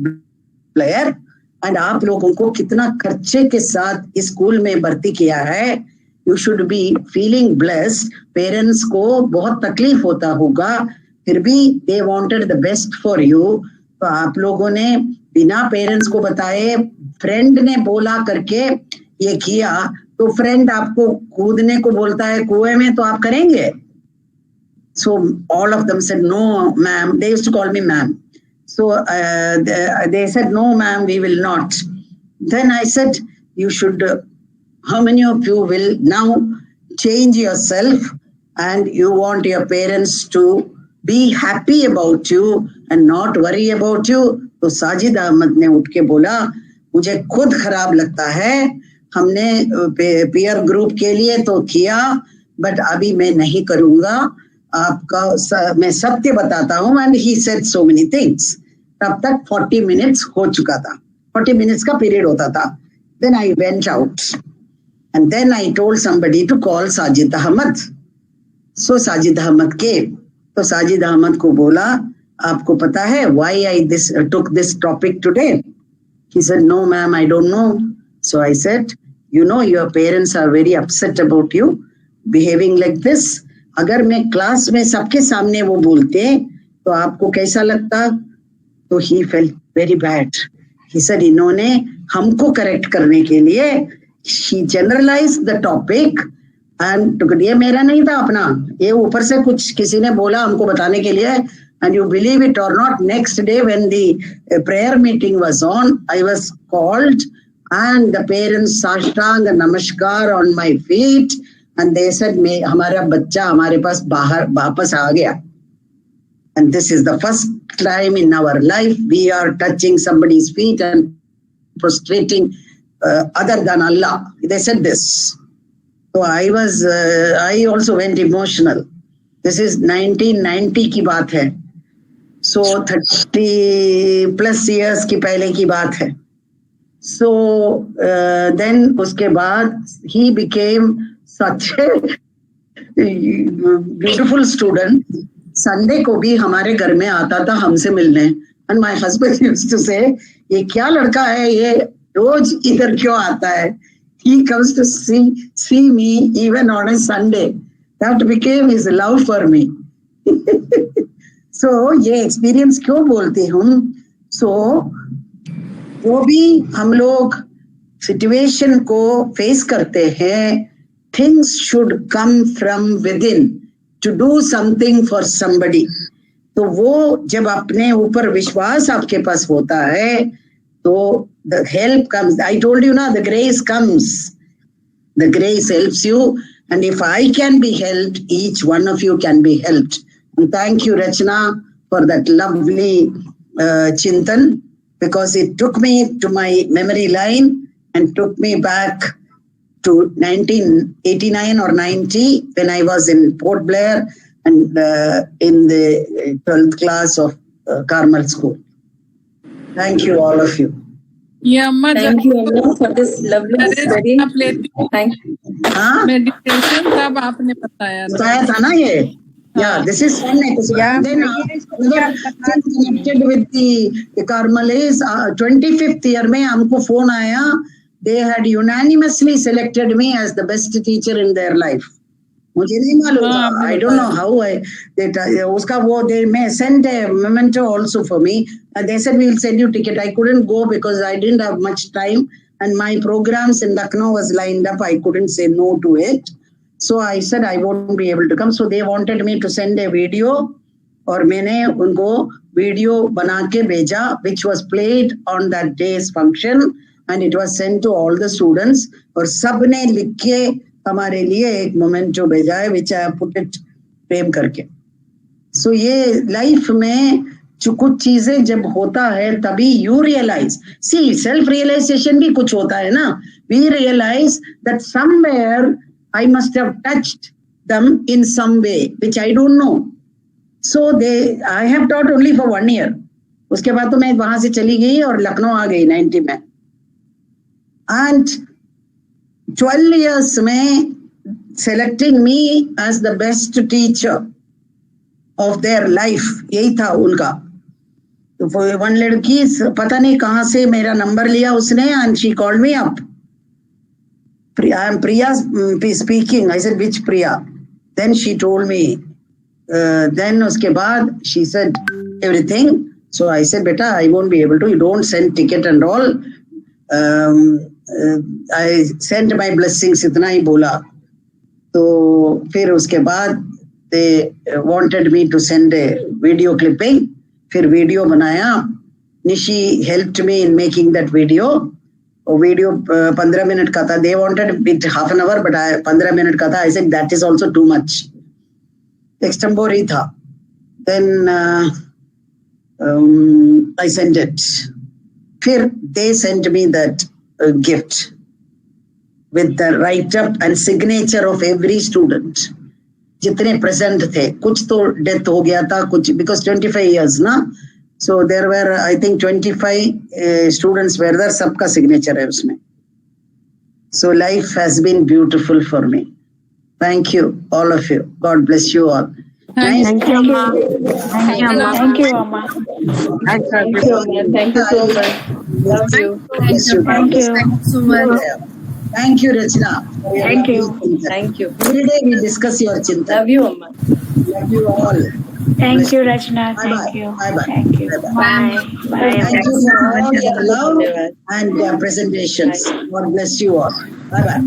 Blair and आप लोगों को कितना खर्चे के साथ इस स्कूल में भर्ती किया है. You should be feeling blessed. Parents को बहुत तकलीफ होता होगा फिर भी they wanted the best for you. तो आप लोगों ने बिना पेरेंट्स को बताए फ्रेंड ने बोला करके ये किया. तो फ्रेंड आपको कूदने को बोलता है कुएं में तो आप करेंगे. So all of them said no ma'am. They used to call me ma'am. So they said, no, ma'am, we will not. Then I said, you should, how many of you will now change yourself and you want your parents to be happy about you and not worry about you? तो साजिद अहमद ने उठ के बोला, मुझे खुद खराब लगता है, हमने पीयर ग्रुप के लिए तो किया, बट अभी मैं नहीं करूंगा, आपका मैं सत्य बताता हूँ. And he said so many things. तब तक 40 मिनट्स हो चुका था, 40 मिनट्स का पीरियड होता था. Then I went out and then I told somebody to call Sajid Ahmed. So Sajid Ahmed के, तो साजिद अहमद को बोला, आपको पता है why I took this topic today? He said, no ma'am, I don't know. So I said, you know, your parents are very upset about you behaving like this. अगर मैं class में सबके सामने वो बोलते तो आपको कैसा लगता? तो he felt very bad. He said, इन्होंने हमको करेक्ट करने के लिए she generalized the topic and ये मेरा नहीं था अपना, ये ऊपर से कुछ किसी ने बोला हमको बताने के लिए. And you believe it or not, next day when the prayer meeting was on, I was called and the parents sashtang namaskar on my feet and they said, हमारा बच्चा हमारे पास बाहर वापस आ गया. And this is the first time in our life we are touching somebody's feet and prostrating other than Allah. They said this. So I also went emotional. This is 1990 की बात है. So 30 plus years की पहले की बात है. So then उसके बाद he became such a beautiful student. Sunday को भी हमारे घर में आता था हमसे मिलने. And my husband used to say, ये क्या लड़का है, ये रोज इधर क्यों आता है? He comes to see me even on a Sunday. That became his love for me. So ये एक्सपीरियंस क्यों बोलती हूँ? So वो भी हम लोग सिचुएशन को फेस करते हैं. Things should come from within to do something for somebody. तो वो जब अपने ऊपर विश्वास आपके पास होता है तो the help comes. I told you now, the grace comes. The grace helps you. And if I can be helped, each one of you can be helped. And thank you, Rachna, for that lovely Chintan, because it took me to my memory line and took me back to 1989 or 90 when I was in Port Blair and in the 12th class of Carmel School. Thank you, all of you. Yeah, Amma, thank you Amma for this lovely study. Thank you. Meditation तब आपने बताया था ना ये. Yeah, this is one episode. Yeah. Then connected with the Carmelis, 25th year में हमको phone आया. They had unanimously selected me as the best teacher in their life. मुझे नहीं मालूम था. I don't know how उसका वो they may send a memento also for me. They said we will send you ticket. I couldn't go because I didn't have much time and my programs in Lucknow was lined up. I couldn't say no to it. So I said I won't be able to come. So they wanted me to send a video और मैंने उनको video बना के भेजा which was played on that day's function and it was sent to all the students और सबने लिख के हमारे लिए एक मोमेंटो भेजा है which I have put it frame करके. So ये लाइफ में जो कुछ चीजें जब होता है तभी you realize. See, self realization भी कुछ होता है ना. We realize that somewhere I must have touched them in some way which I don't know. So I have taught only for 1 year. उसके बाद तो मैं वहां से चली गई और लखनऊ आ गई 90 में. And 12 years में selecting me as the best teacher of their life, यही था उनका. तो वन लड़की पता नहीं कहाँ से मेरा नंबर लिया उसने and she called me up. I am Priya speaking. I said, which Priya? Then she told me. Then उसके बाद she said everything. So I said, beta, I won't be able to. You don't send ticket and all. I sent my blessings. इतना ही बोला. तो फिर उसके बाद they wanted me to send a video clipping फिर video बनाया. Nishi helped me in making that video. वो video 15 minute का था. They wanted it half an hour, but 15 minute का था. I said that is also too much. Extempore था. Then I sent it. फिर they sent me that gift with the write-up and signature of every student. जितने present थे, कुछ तो death हो गया था, कुछ because 25 years ना, so there were I think 25 students were there, सबका signature है उसमें. So life has been beautiful for me. Thank you, all of you. God bless you all. Thank you, Amma. Thank you, Amma. Thank you, Amma. Thank you, Amma. Thank you so much. Love you. Thank you. Thank you so much. Thank you, Rachna. Thank you. Thank you. Every day we discuss your chinta. Love you, Amma. Love you all. Thank you, Rachna. Thank you. Thank you. Bye. Bye. Thank you for all your love and presentations. God bless you all. Bye bye.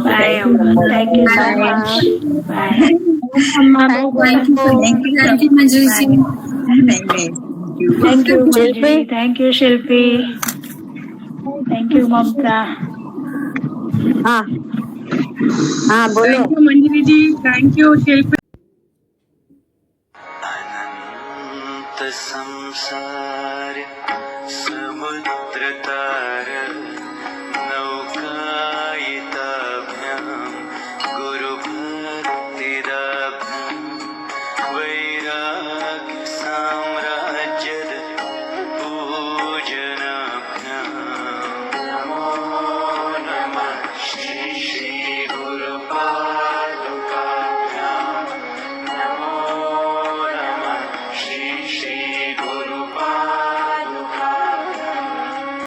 Bye, Amma. Thank you so much. Bye. Thank you, Manjushri. Thank you, Shilpi. Thank you, Shilpi. Thank you, Mamta. हाँ बोलो. Thank you, Manjari ji. Thank you, Shilpi. संसार समुद्र तार